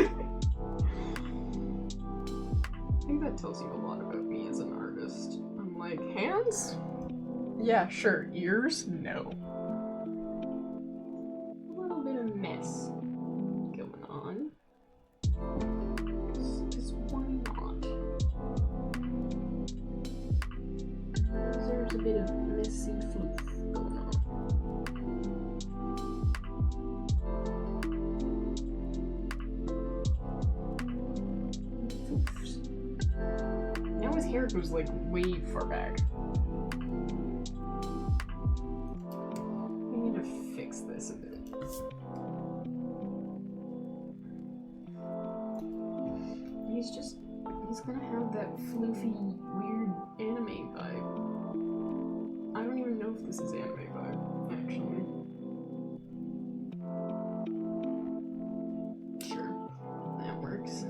think that tells you a lot about me as an artist. I'm like, hands? Yeah, sure. Ears? No. A little bit of mess going on. Because why not? There's a bit of messy floof going on. Foofs. Now his hair goes like way far back. We need to fix this a bit. He's gonna have that floofy, weird anime vibe. I don't even know if this is anime vibe, actually. Sure, that works.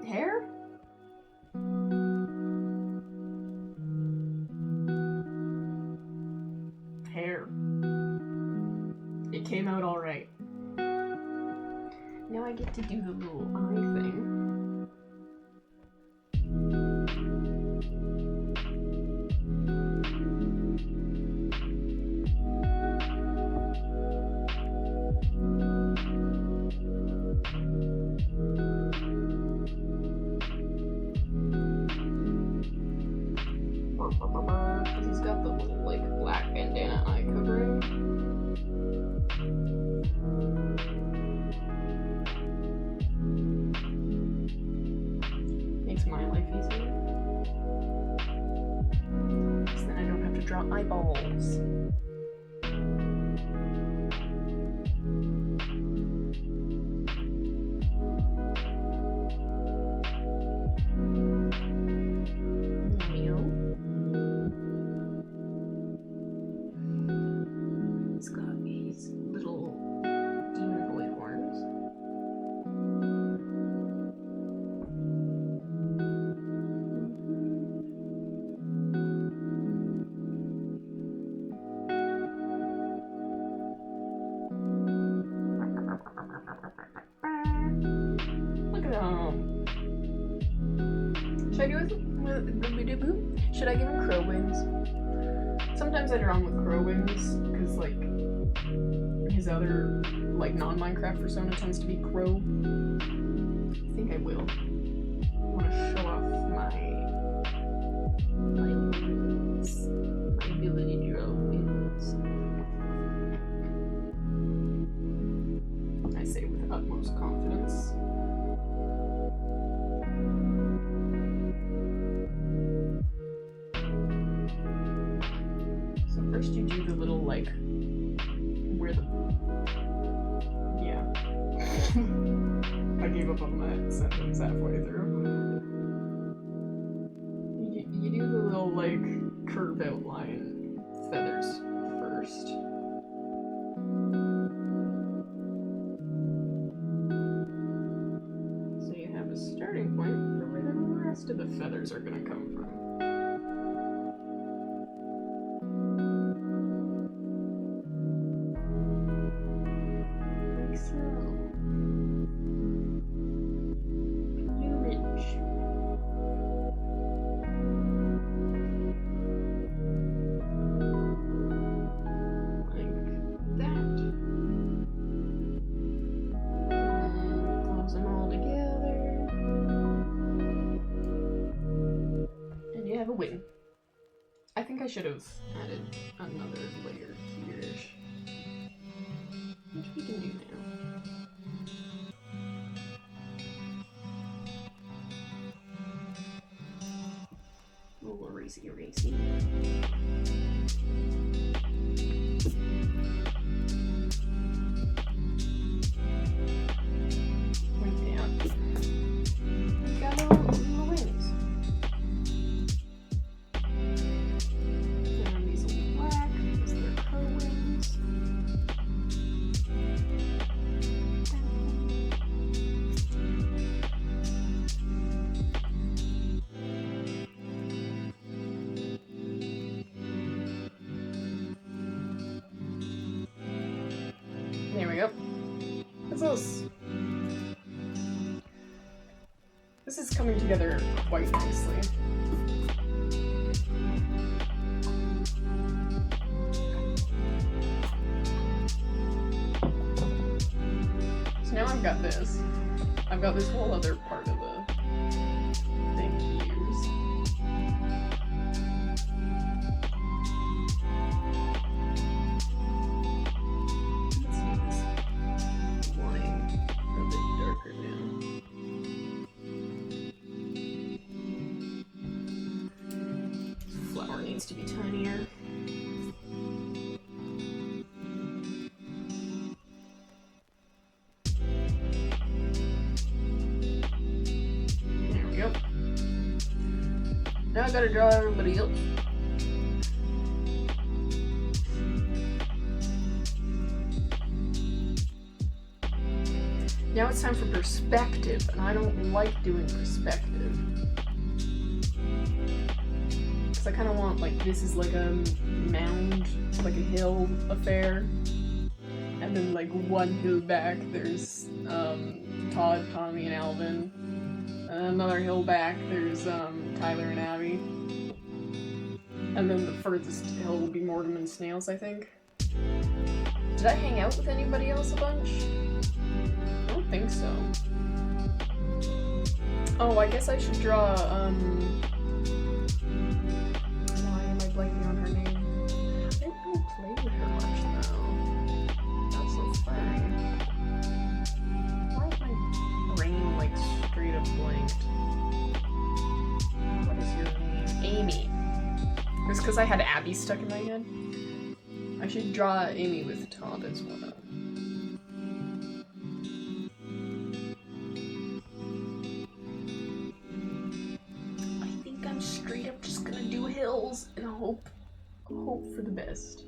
Hair? Hair. It came out alright. Now I get to do the little eye thing. He's got the little, like, black bandana eye covering. draw eyeballs. He's got these little demon boy horns. Look at him. Should I do it with should I give him crow wings? Sometimes I draw him with crow wings because like his other like non-Minecraft persona tends to be crow. I think I will. I want to show off my wings, my ability to draw wings. I say with utmost confidence. So first you do the little like where the I gave up on that sentence halfway through. You do the little like curve outline feathers first. So you have a starting point for where the rest of the feathers are gonna come from. Like so. Plumage. Like that. And close them all together. And you have a wing. I think I should have added another layer here-ish. Which we can do now. A little racy. Right down. We've got little wings. And these will be black because they're crow wings. There we go. What's this? This is coming together quite nicely. So now I've got this. I've got this whole other part of the thing to use. Let's make this line a bit darker now. This flower needs to be tinier. There we go. Now I gotta draw everybody else. Now it's time for perspective, and I don't like doing perspective. Because I kind of want, like, this is like a mound, like a hill affair. And then, like, one hill back, there's Todd, Tommy, and Alvin. And another hill back, there's Tyler and Abby. And then the furthest hill will be Mortimer and Snails, I think. Did I hang out with anybody else a bunch? I don't think so. Oh, I guess I should draw, why am I blanking on her name? I didn't really play with her much, though. That's the thing. Why is my brain, like, straight up blanked? What is your name? Amy. It's because I had Abby stuck in my head. I should draw Amy with Todd as well. I think I'm straight up just gonna do hills and hope for the best.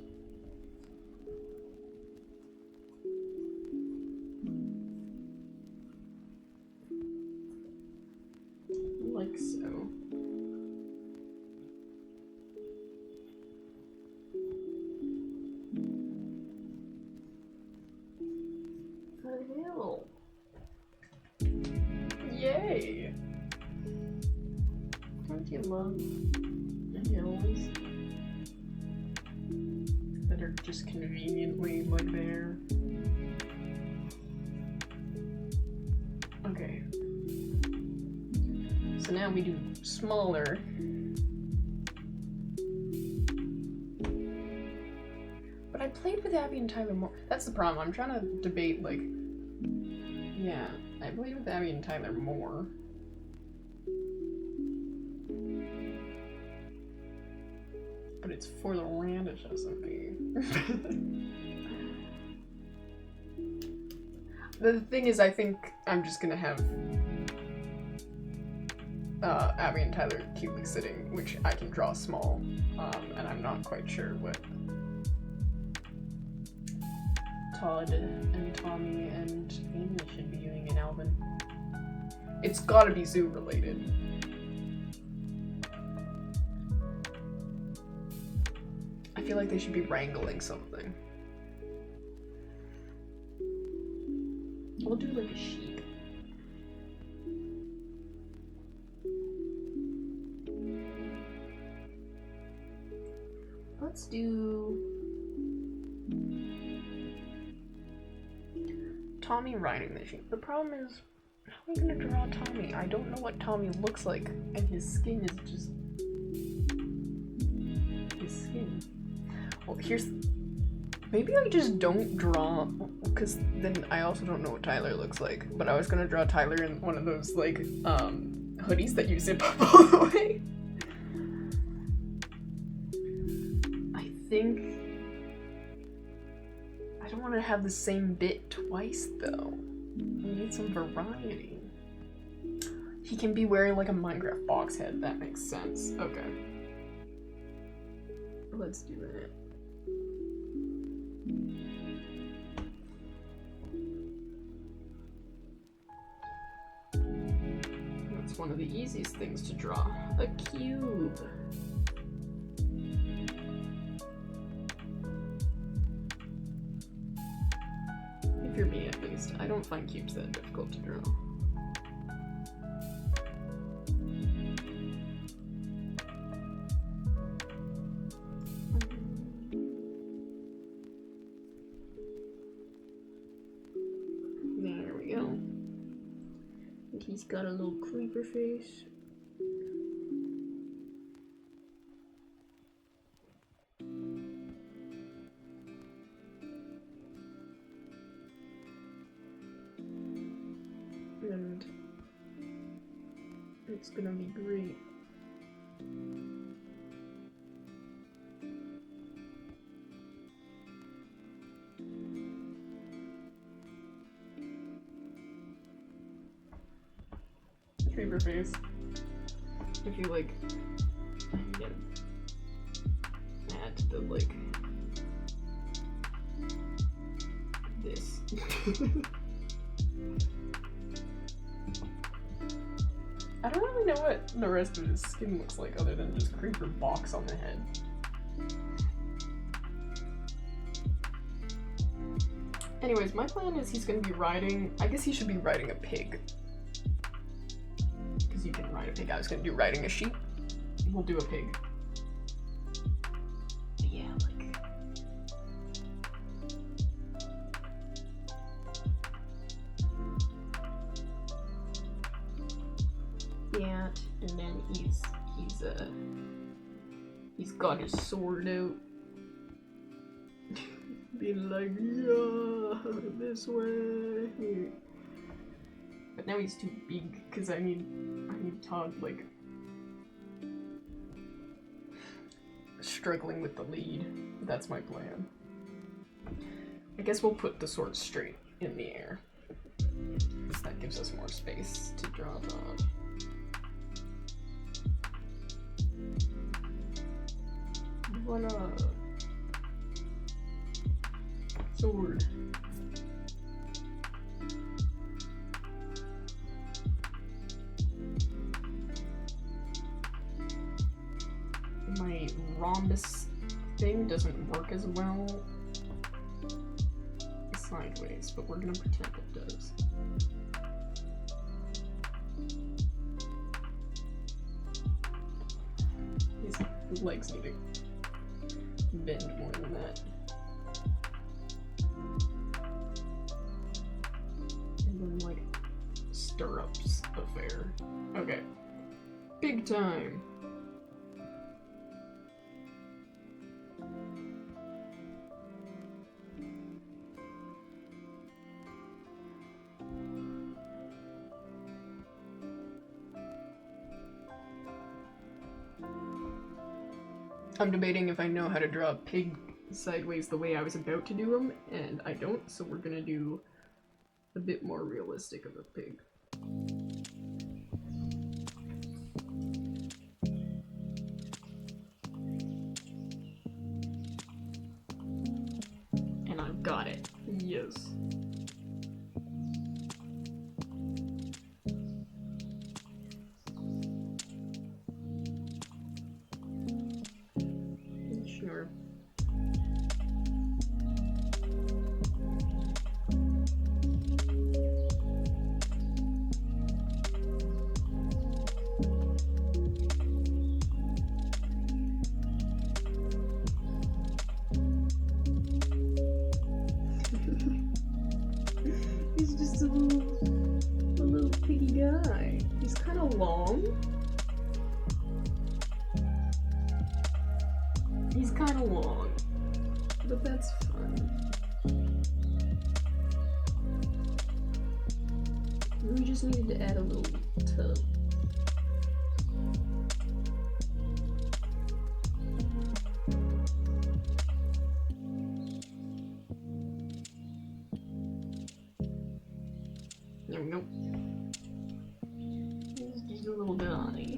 Like so. A hill. Yay! Don't you love the hills that are just conveniently like there? Okay. So now we do smaller. But I played with Abby and Tyler more. That's the problem. I'm trying to debate, like, yeah, I played with Abby and Tyler more. But it's for the Randish SMP. The thing is, I think I'm just gonna have Abby and Tyler cutely sitting, which I can draw small, and I'm not quite sure what Todd and Tommy and Amy should be doing in Alvin. It's gotta be zoo related. I feel like they should be wrangling something. We'll do like a sheep. Let's do Tommy riding the sheep. The problem is, how are we gonna draw Tommy? I don't know what Tommy looks like, and his skin is just his skin. Well, maybe I just don't draw, because then I also don't know what Tyler looks like. But I was gonna draw Tyler in one of those like hoodies that you zip up all the way. I think I don't want to have the same bit twice though. We need some variety. He can be wearing like a Minecraft box head. That makes sense. Okay. Let's do it. That's one of the easiest things to draw. A cube. If you're me, at least. I don't find cubes that difficult to draw. There we go. And he's got a little creeper face. And it's gonna be great. Creeper face. If you like, yeah, add the like this. I don't really know what the rest of his skin looks like other than just creeper box on the head. Anyways, my plan is he's gonna be riding, I guess he should be riding a pig. Because you can ride a pig. I was gonna do riding a sheep. We'll do a pig. But yeah, like... yeah, and then he's got his sword out. Being like, yeah, this way. But now he's too big because I need Todd like struggling with the lead. That's my plan. I guess we'll put the sword straight in the air. That gives us more space to drop on. Voila! Sword. My rhombus thing doesn't work as well sideways, but we're gonna pretend it does. His legs need to bend more than that. And then, like, stirrups affair. Okay. Big time. I'm debating if I know how to draw a pig sideways the way I was about to do him, and I don't, so we're gonna do a bit more realistic of a pig. And I've got it. Yes. Sure. He's just a little piggy guy. He's kind of long. He's kind of long, but that's fun. We just needed to add a little tub. There we go. Just a little guy.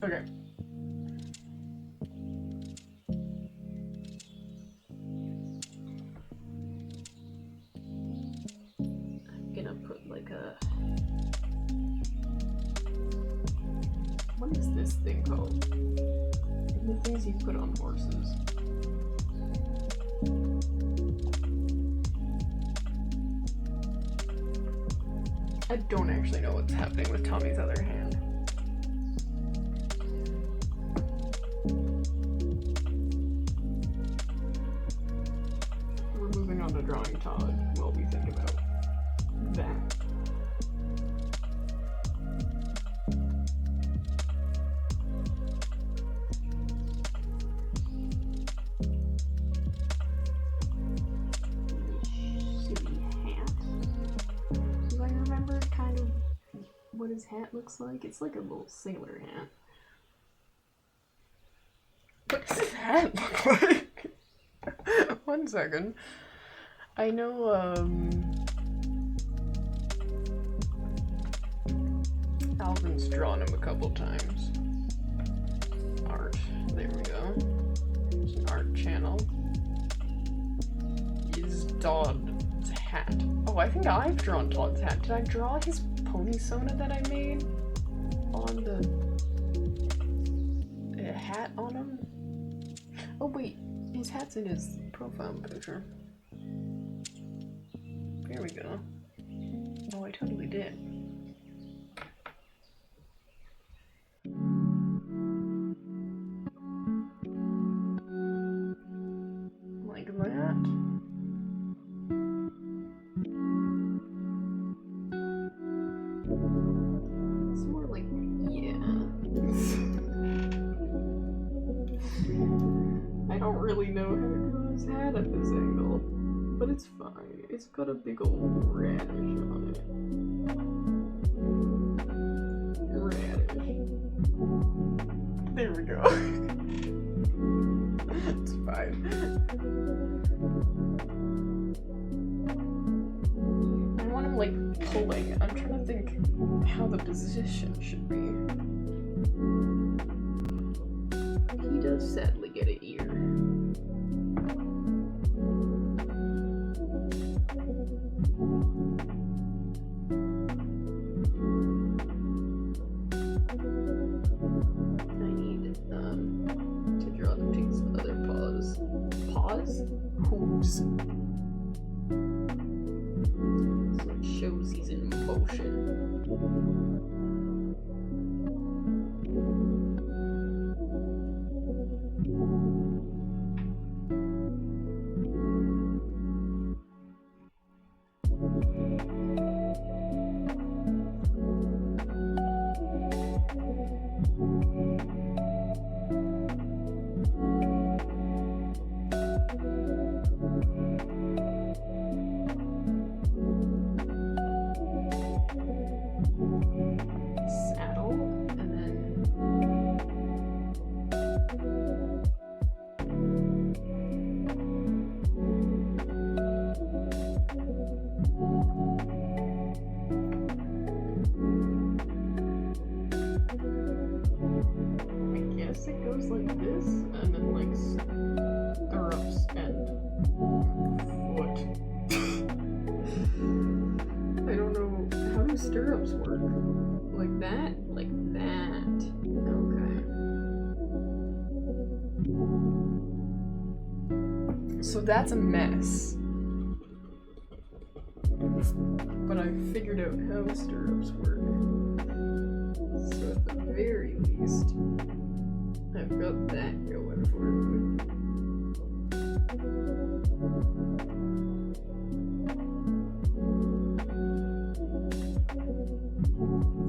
Okay. What is this thing called? The things you put on horses. I don't actually know what's happening with Tommy's other hand. We're moving on to drawing Todd while we think about that. What his hat looks like? It's like a little sailor hat. What does his hat look like? 1 second. I know, Alvin's drawn him a couple times. Art. There we go. There's an art channel. Is Todd's hat. Oh, I think I've drawn Todd's hat. Did I draw his pony sona that I made on the hat on him? Oh wait, his hat's in his profile picture. There we go. Oh, I totally did. Like that. It's more like, yeah. I don't really know how to draw his hat at this angle, but it's fine. It's got a big old radish on it. Radish. we go. It's fine. And when I'm like pulling, I'm trying to think how the position should be. He does sadly get an ear. I need to draw the pig's other paws. Paws? Hooves. So it shows he's in motion. Saddle, and then I guess it goes like this, and then like stirrups and foot. I don't know, how do stirrups work? Like that? Like that. Okay. So that's a mess. But I figured out how stirrups work. So at the very least, I've got that going for me.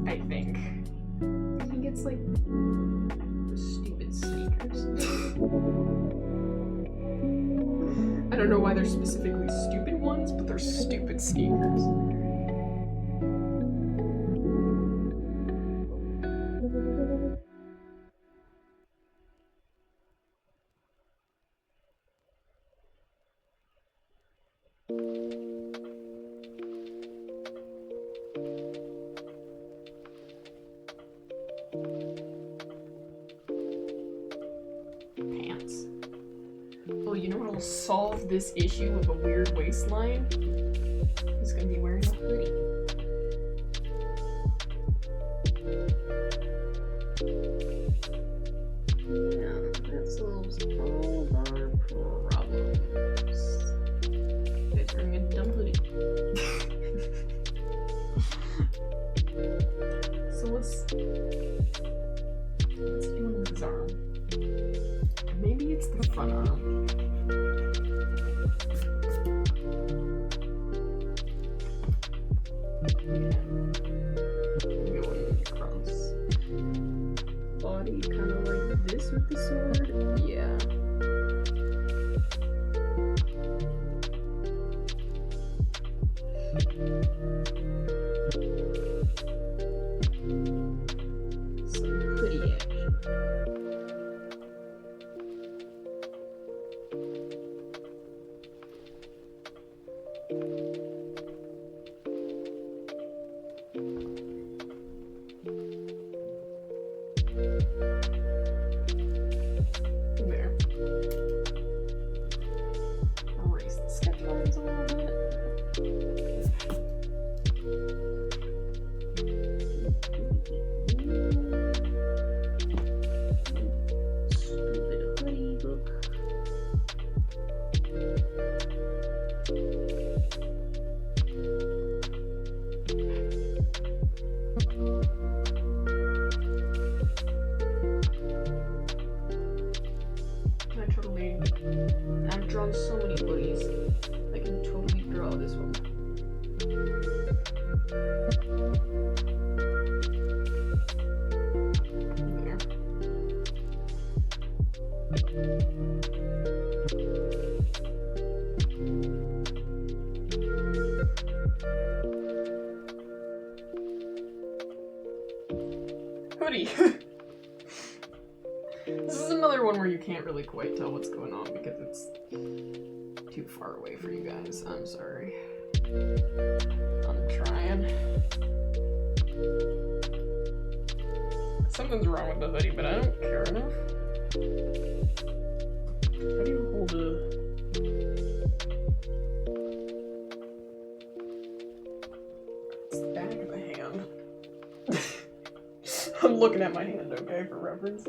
I think. I think it's like the stupid sneakers. I don't know why they're specifically stupid ones, but they're stupid sneakers. Pants. Oh, you know what'll solve this issue of a weird waistline? He's gonna be wearing a hoodie. Yeah, that solves all of our problems. Guy's wearing a dumb hoodie. So what's doing with his arm? Maybe it's the front arm. Going across. Body kind of like this with the sword. Yeah. Some hoodie action. There. Erase the sketch lines a little bit. Stupid hoodie look. I've drawn so many hoodies. I can totally draw this one. There. Hoodie. another one where you can't really quite tell what's going on because it's too far away for you guys. I'm sorry. I'm trying. Something's wrong with the hoodie, but I don't care enough. How do you hold a... It's the back of the hand. I'm looking at my hand, okay, for reference.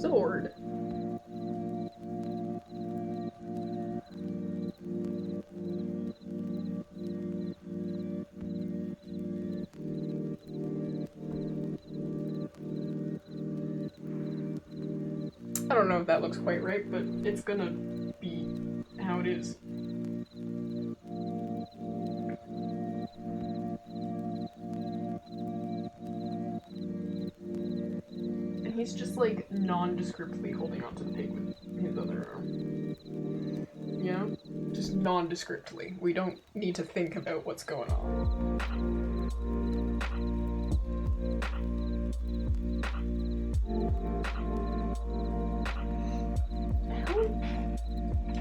Sword. I don't know if that looks quite right, but it's gonna be how it is. And he's just like nondescriptly holding onto the pig with his other arm. You know? Just nondescriptly. We don't need to think about what's going on.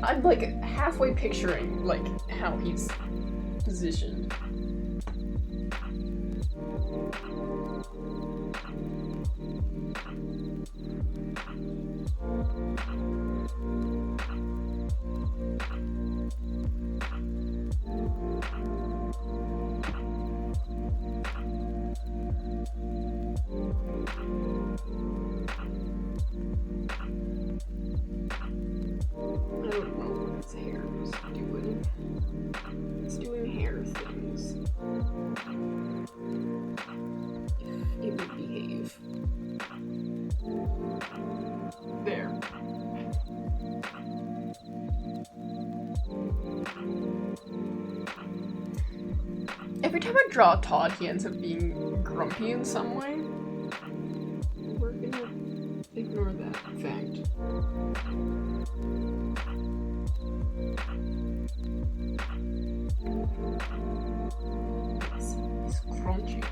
I'm like halfway picturing like how he's positioned. I don't know what his hair is doing. It's doing hair things. It would behave. There. Every time I draw Todd, he ends up being grumpy in some way. We're gonna ignore that fact. It's crunchy.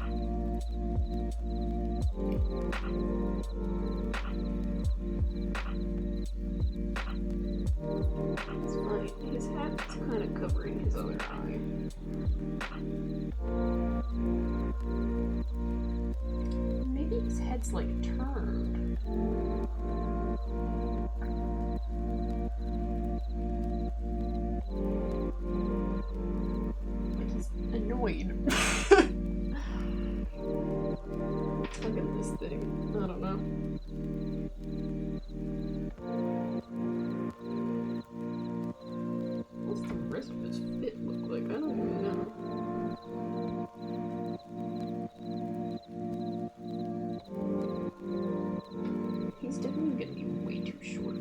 It's fine. His hat's kind of covering his other eye. Maybe his head's like turned. Like he's annoyed. Look at this thing. I don't know. What's the rest of his fit look like? I don't even know. He's definitely gonna be way too short.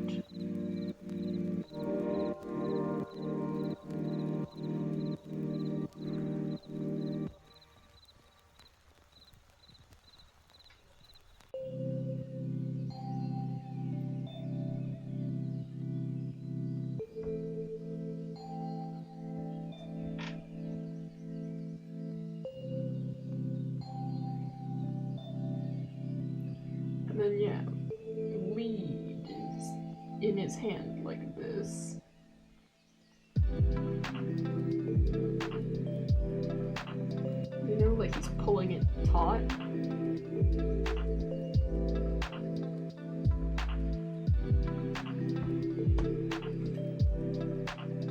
And then, yeah, lead is in his hand like this. You know, like he's pulling it taut.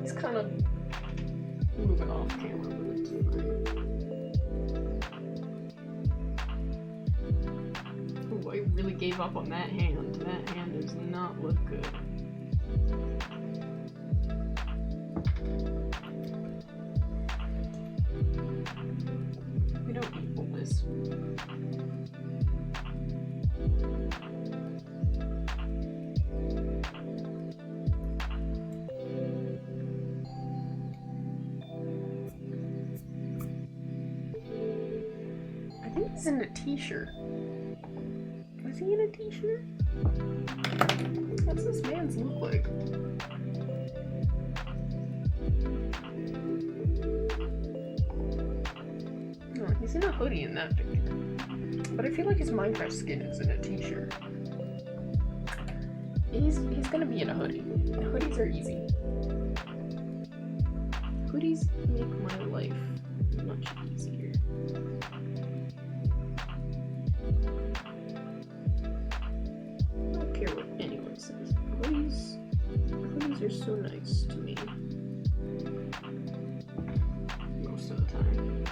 He's kind of moving off camera, but it's fine. Ooh, I really gave up on that hand. That hand does not look good. We don't equal this. I think he's in a t-shirt. Is he in a t-shirt? What's this man's look like? Oh, he's in a hoodie in that picture. But I feel like his Minecraft skin is in a t-shirt. He's gonna be in a hoodie. Hoodies are easy. Hoodies make my life much easier. I don't care what anyone says. Hoodies are so nice to me. Most of the time.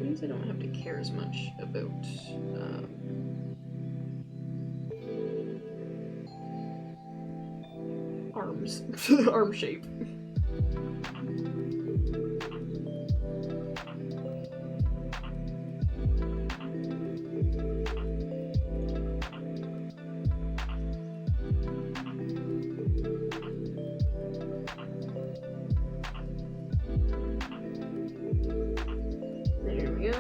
Means I don't have to care as much about arms, arm shape. There we go.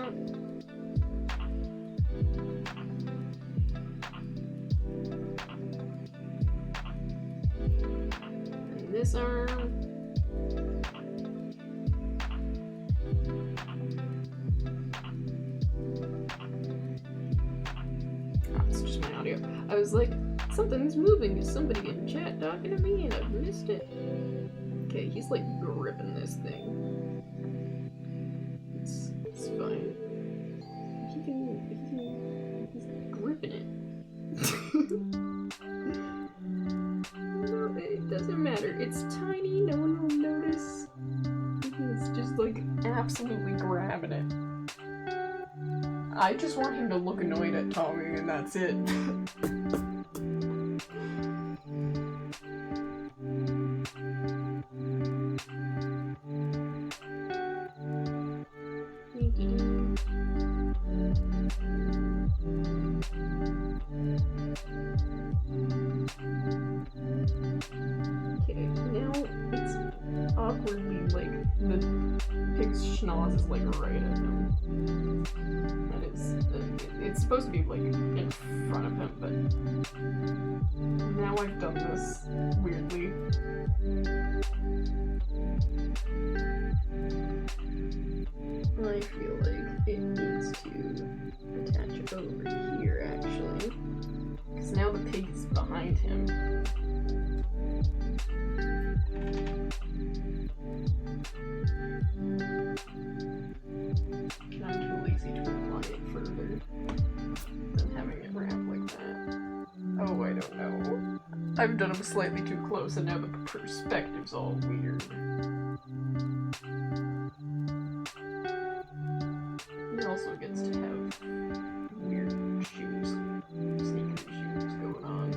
And this arm. Ah, it's just my audio. I was like, something's moving. Is somebody in chat talking to me and I've missed it? Okay, he's like gripping this thing. It's fine. He's gripping it. No, it doesn't matter. It's tiny, no one will notice. He's just like absolutely grabbing it. I just want him to look annoyed at Tommy and that's it. Okay, now it's awkwardly like the pig's schnoz is like right at him. That is, it's supposed to be like in front of him, but now I've done this weirdly. I feel like it needs to attach over here actually. Because now the pig is behind him. And I'm too lazy to apply it further than having it wrap like that. Oh, I don't know. I've done them slightly too close and now the perspective's all weird. He also gets to have weird shoes, sneaker shoes going on.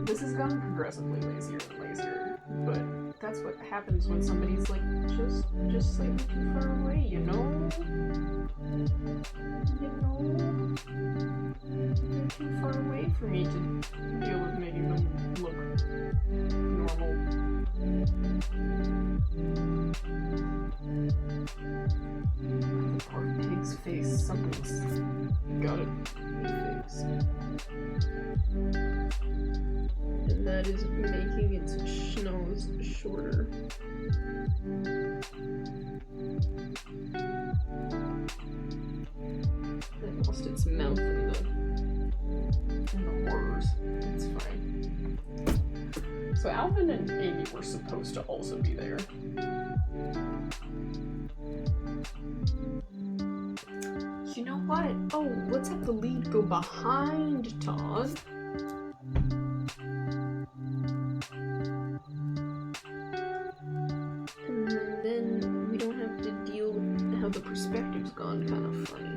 This has gotten progressively lazier and lazier, but that's what happens when somebody's like just slightly too far away, you know? You know? They're too far away for me to deal with making them look normal. The poor pig's face, something's got it fixed. And that is making its schnoz shorter. It lost its mouth in the horrors. It's fine. So Alvin and Amy were supposed to also be there. You know what? Oh, let's have the lead go behind Todd. And then we don't have to deal with how the perspective's gone kind of funny.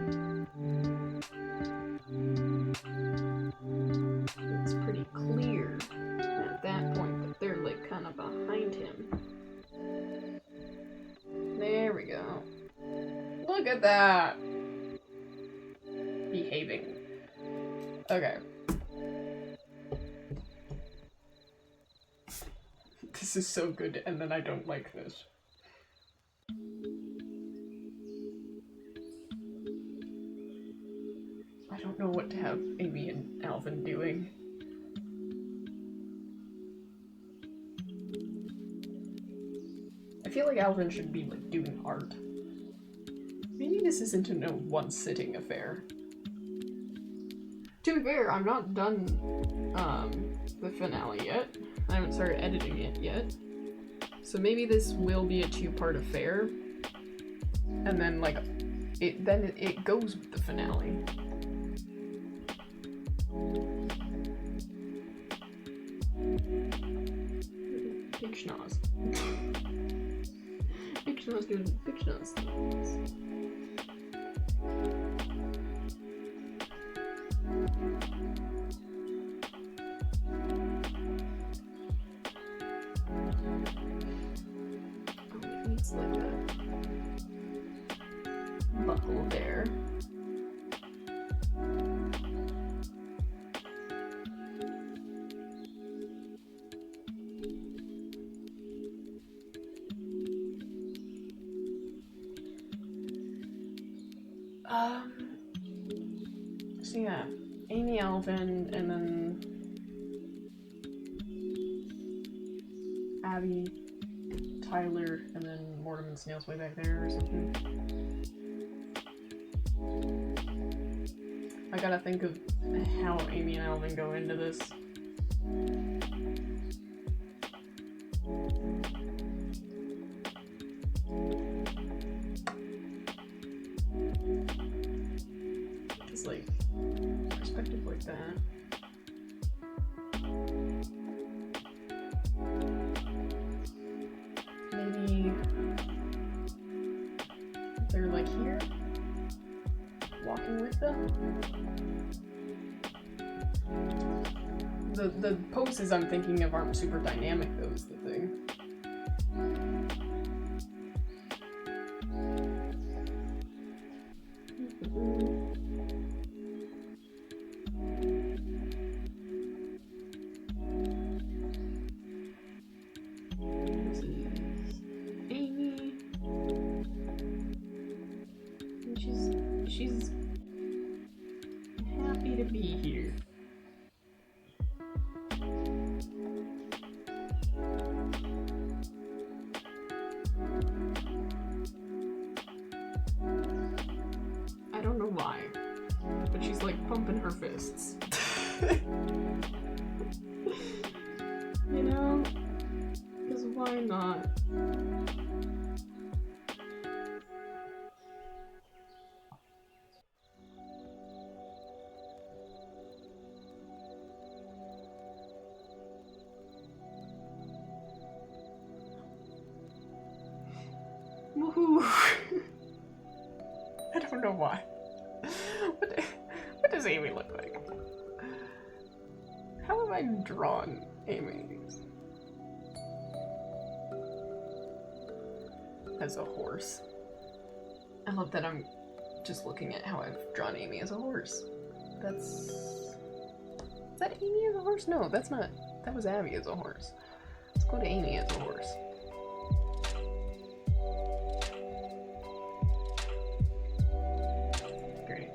It's pretty clear at that point that they're like kind of behind him. There we go. Look at that! Behaving. Okay. This is so good, and then I don't like this. don't know what to have Amy and Alvin doing. I feel like Alvin should be like doing art. Maybe this isn't a no one-sitting affair. To be fair, I'm not done the finale yet. I haven't started editing it yet. So maybe this will be a two-part affair. And then like it goes with the finale. Big schnoz. Big schnoz doing big schnoz things. Oh, it needs like a buckle there. So yeah, Amy, Alvin, and then Abby, Tyler, and then Mortimer Snail's way back there or something. I gotta think of how Amy and Alvin go into this. Just like perspective like that. Maybe they're like here, walking with them. The poses I'm thinking of aren't super dynamic though, is the thing. This is Amy. And she's happy to be here. I don't know why, but she's like pumping her fists. You know? Because why not? Woohoo! I don't know why. What does Amy look like? How have I drawn Amy? As a horse. I love that I'm just looking at how I've drawn Amy as a horse. Is that Amy as a horse? No, that's not. That was Abby as a horse. Let's go to Amy as a horse. Great.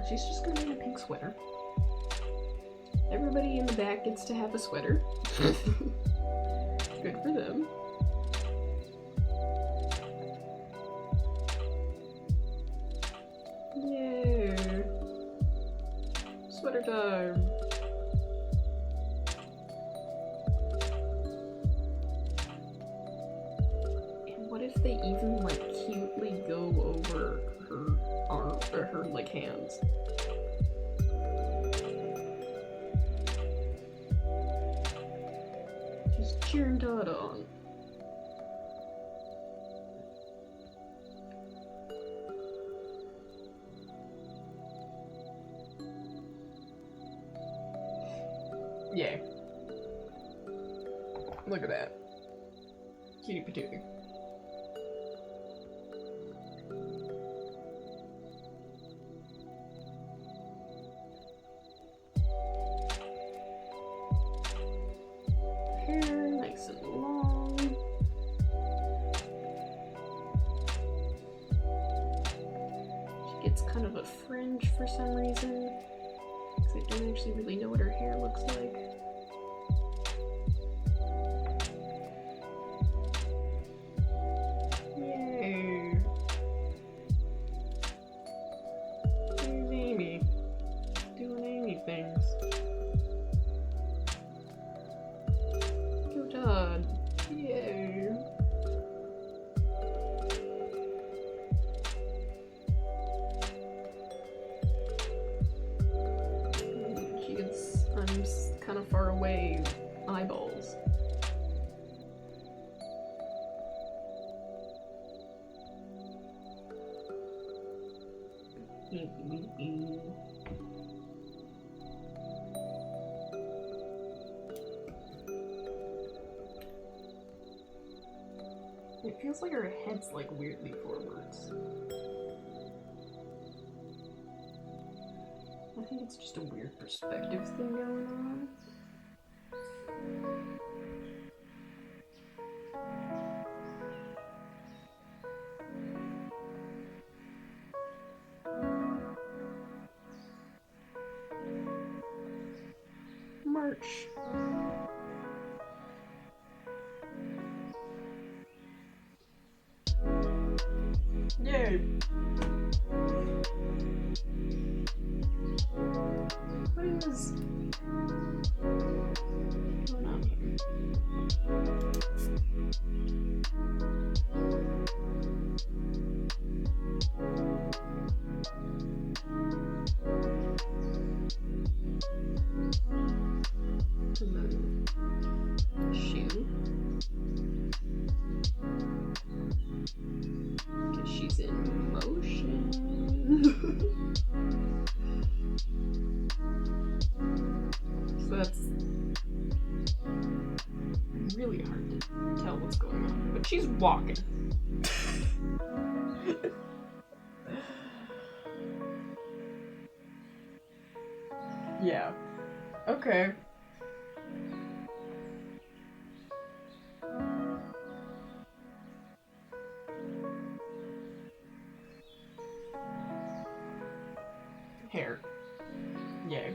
She's just gonna be in a pink sweater. Everybody in the back gets to have a sweater. Good for them. Yay! Sweater time! And what if they even like cutely go over her arm or her like hands? Cheering Todd on. Yay. Look at that. Cutie patootie. Hair nice and long. it's kind of a fringe for some reason. Because I don't actually really know what her hair looks like. Yay. There's Amy. Doing Amy things. Go Todd. Yay. She gets, I'm kind of far away, eyeballs. It feels like her head's like weirdly forwards. I think it's just a weird perspective thing going on. March. Yay! What is going on here? Shoe. Because she's in motion. So that's really hard to tell what's going on. But she's walking. Yeah. Okay. Hair. Yay.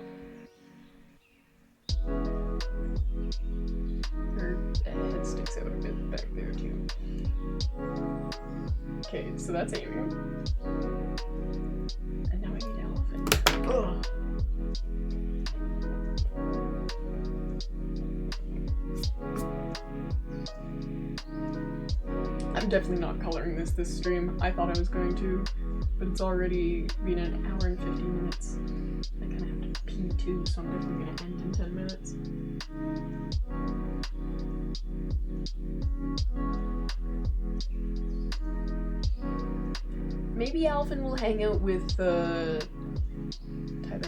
Her head sticks out a bit back there too. Okay, so that's Amy. And now I need elephant. Ugh. I'm definitely not coloring this stream. I thought I was going to, but it's already been an hour and 15 minutes. I kind of have to pee too, so I'm definitely going to end in 10 minutes. Maybe Alvin will hang out with Tyler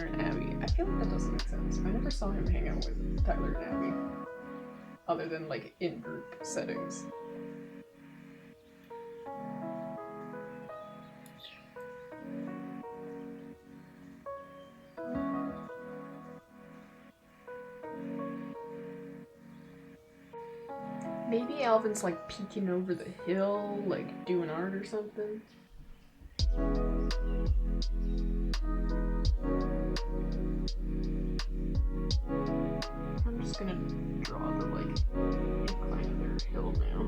and Abby. I feel like that doesn't make sense. I never saw him hang out with Tyler and Abby. Other than like in group settings. Maybe Alvin's like peeking over the hill, like doing art or something. I'm just gonna draw the like incline of their hill now.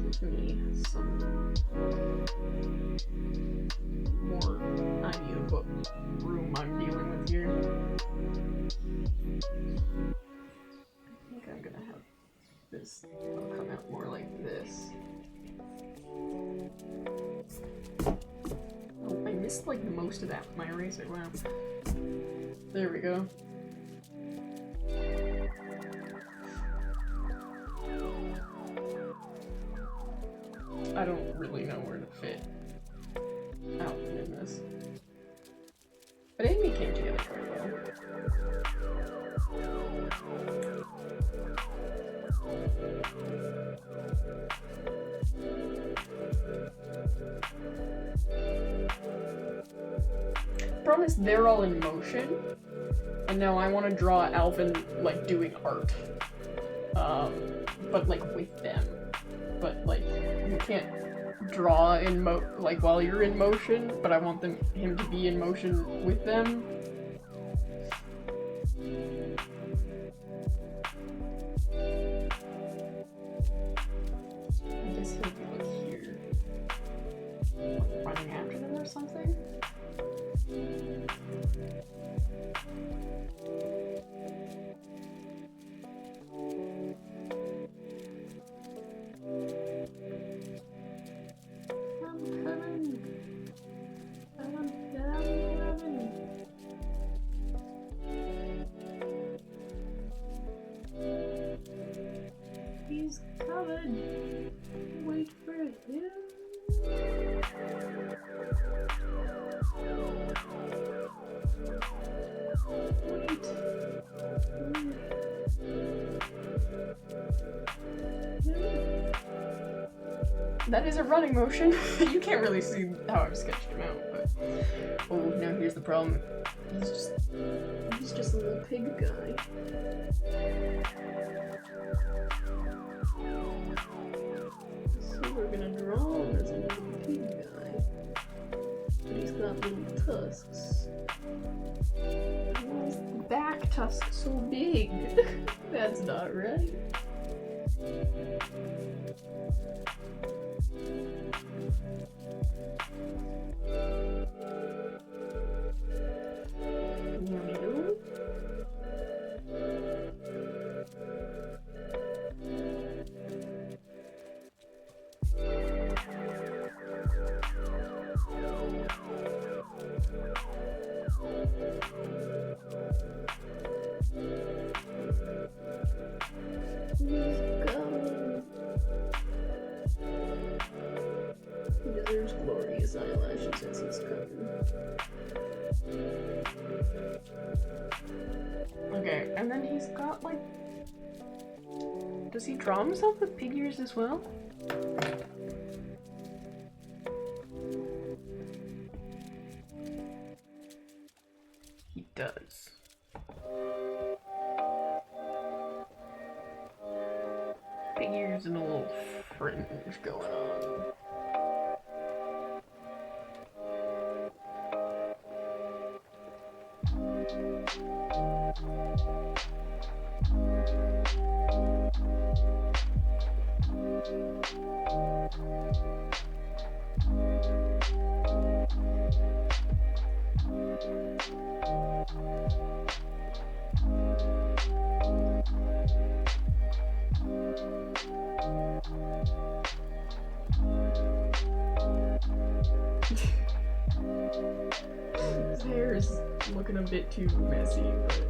Gives me some more idea of what room I'm dealing with here. I think I'm gonna have this come out more like this. Oh, I missed like most of that with my eraser. Wow. There we go. I don't really know where to fit Alvin in this. But Amy came together quite well. Problem is they're all in motion, and now I want to draw Alvin like doing art, but like with them. but like you can't draw in like while you're in motion, but I want him to be in motion with them. I guess he'll be like here, like running after them or something. He's coming. Wait for him. That is a running motion. You can't really see how I've sketched him out, but oh no, here's the problem. He's just a little pig guy. So we're gonna draw him as a little pig guy. But he's got little tusks. Why is the back tusk so big? That's not right. He deserves glorious eyelashes as he's coming. Okay, and then he's got like... Does he draw himself with pig ears as well? He does. Pig ears and a little fringe going on. His hair is looking a bit too messy, but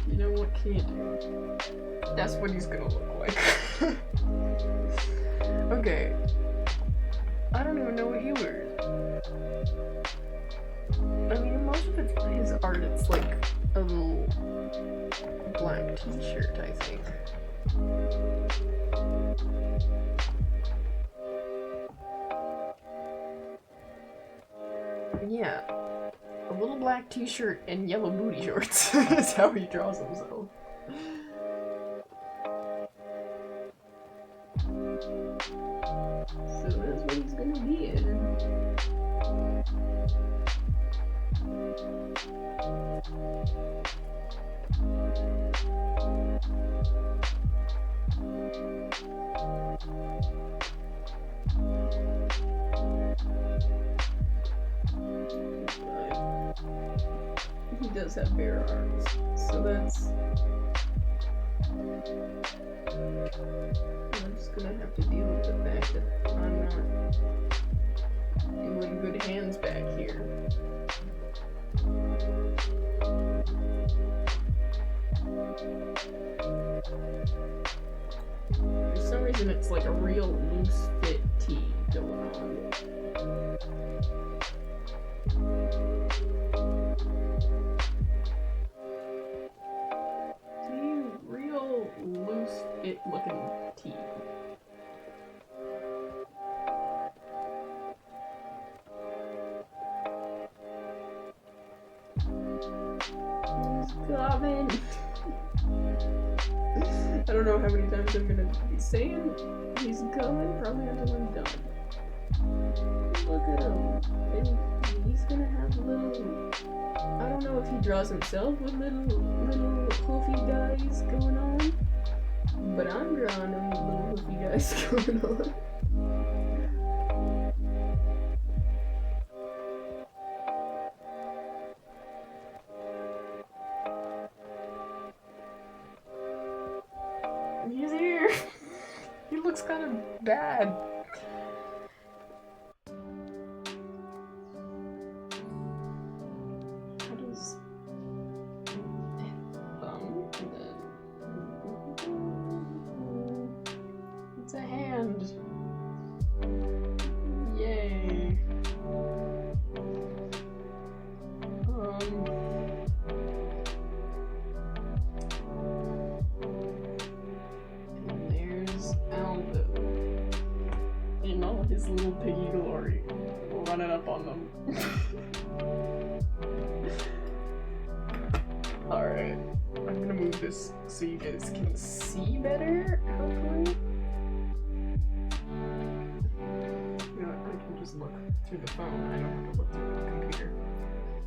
you know what, can't do. That's what he's gonna look like. Okay. I don't even know what he wears. I mean, most of his art, it's like a little black t-shirt, I think. Yeah, a little black t-shirt and yellow booty shorts is how he draws himself. So that's what he's gonna be in. He does have bare arms, so that's... I'm just gonna have to deal with the fact that I'm not doing good hands back here. For some reason it's like a real loose fit tee going on. Loose fit looking tee. He's coming. I don't know how many times I'm gonna be saying he's coming, probably until I'm done. Look at him. And he's gonna have little... I don't know if he draws himself with little hoofy guys going on, but I'm drawing him with little hoofy guys going on. He's here! He looks kind of bad. How does... thumb, and then... It's a hand. Yay. And there's Aldo. In all his little piggy glory. Running up on them. Alright. I'm gonna move this so you guys can see better, hopefully. You know what, I can just look through the phone. I don't have to look through the computer.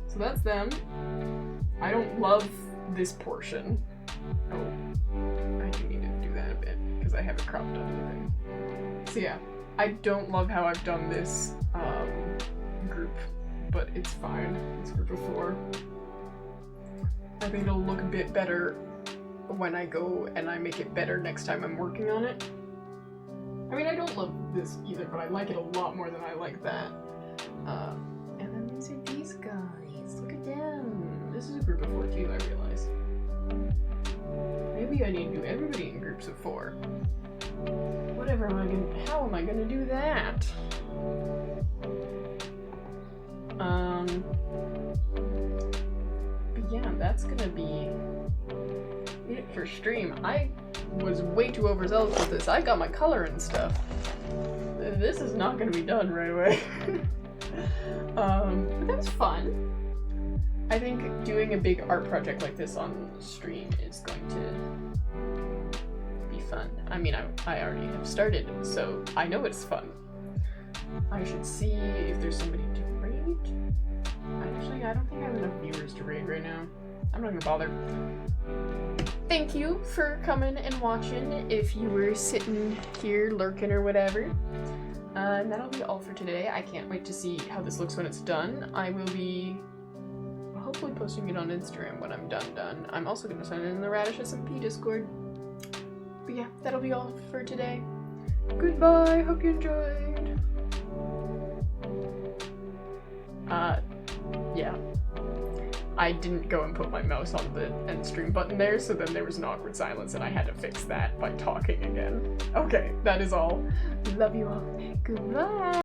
So that's them. I don't love this portion. Oh, I do need to do that a bit because I have it cropped up. So yeah, I don't love how I've done this group, but it's fine. It's a group of 4. I think it'll look a bit better when I go and I make it better next time I'm working on it. I mean, I don't love this either, but I like it a lot more than I like that. And then these are these guys. Look at them. This is a group of 4 too, I realize. Maybe I need to do everybody in groups of 4. Whatever am I gonna... How am I gonna do that? But yeah, that's gonna be it for stream. I was way too overzealous with this. I got my color and stuff. This is not gonna be done right away. But that was fun. I think doing a big art project like this on stream is going to be fun. I mean, I already have started, so I know it's fun. I should see if there's somebody to raid. Actually, I don't think I have enough viewers to raid right now. I'm not gonna bother. Thank you for coming and watching if you were sitting here lurking or whatever. And that'll be all for today. I can't wait to see how this looks when it's done. I will be hopefully posting it on Instagram when I'm done. I'm also going to sign in the Radish SMP Discord. But yeah, that'll be all for today. Goodbye, hope you enjoyed. Yeah. I didn't go and put my mouse on the end stream button there, so then there was an awkward silence and I had to fix that by talking again. Okay, that is all. Love you all. Goodbye.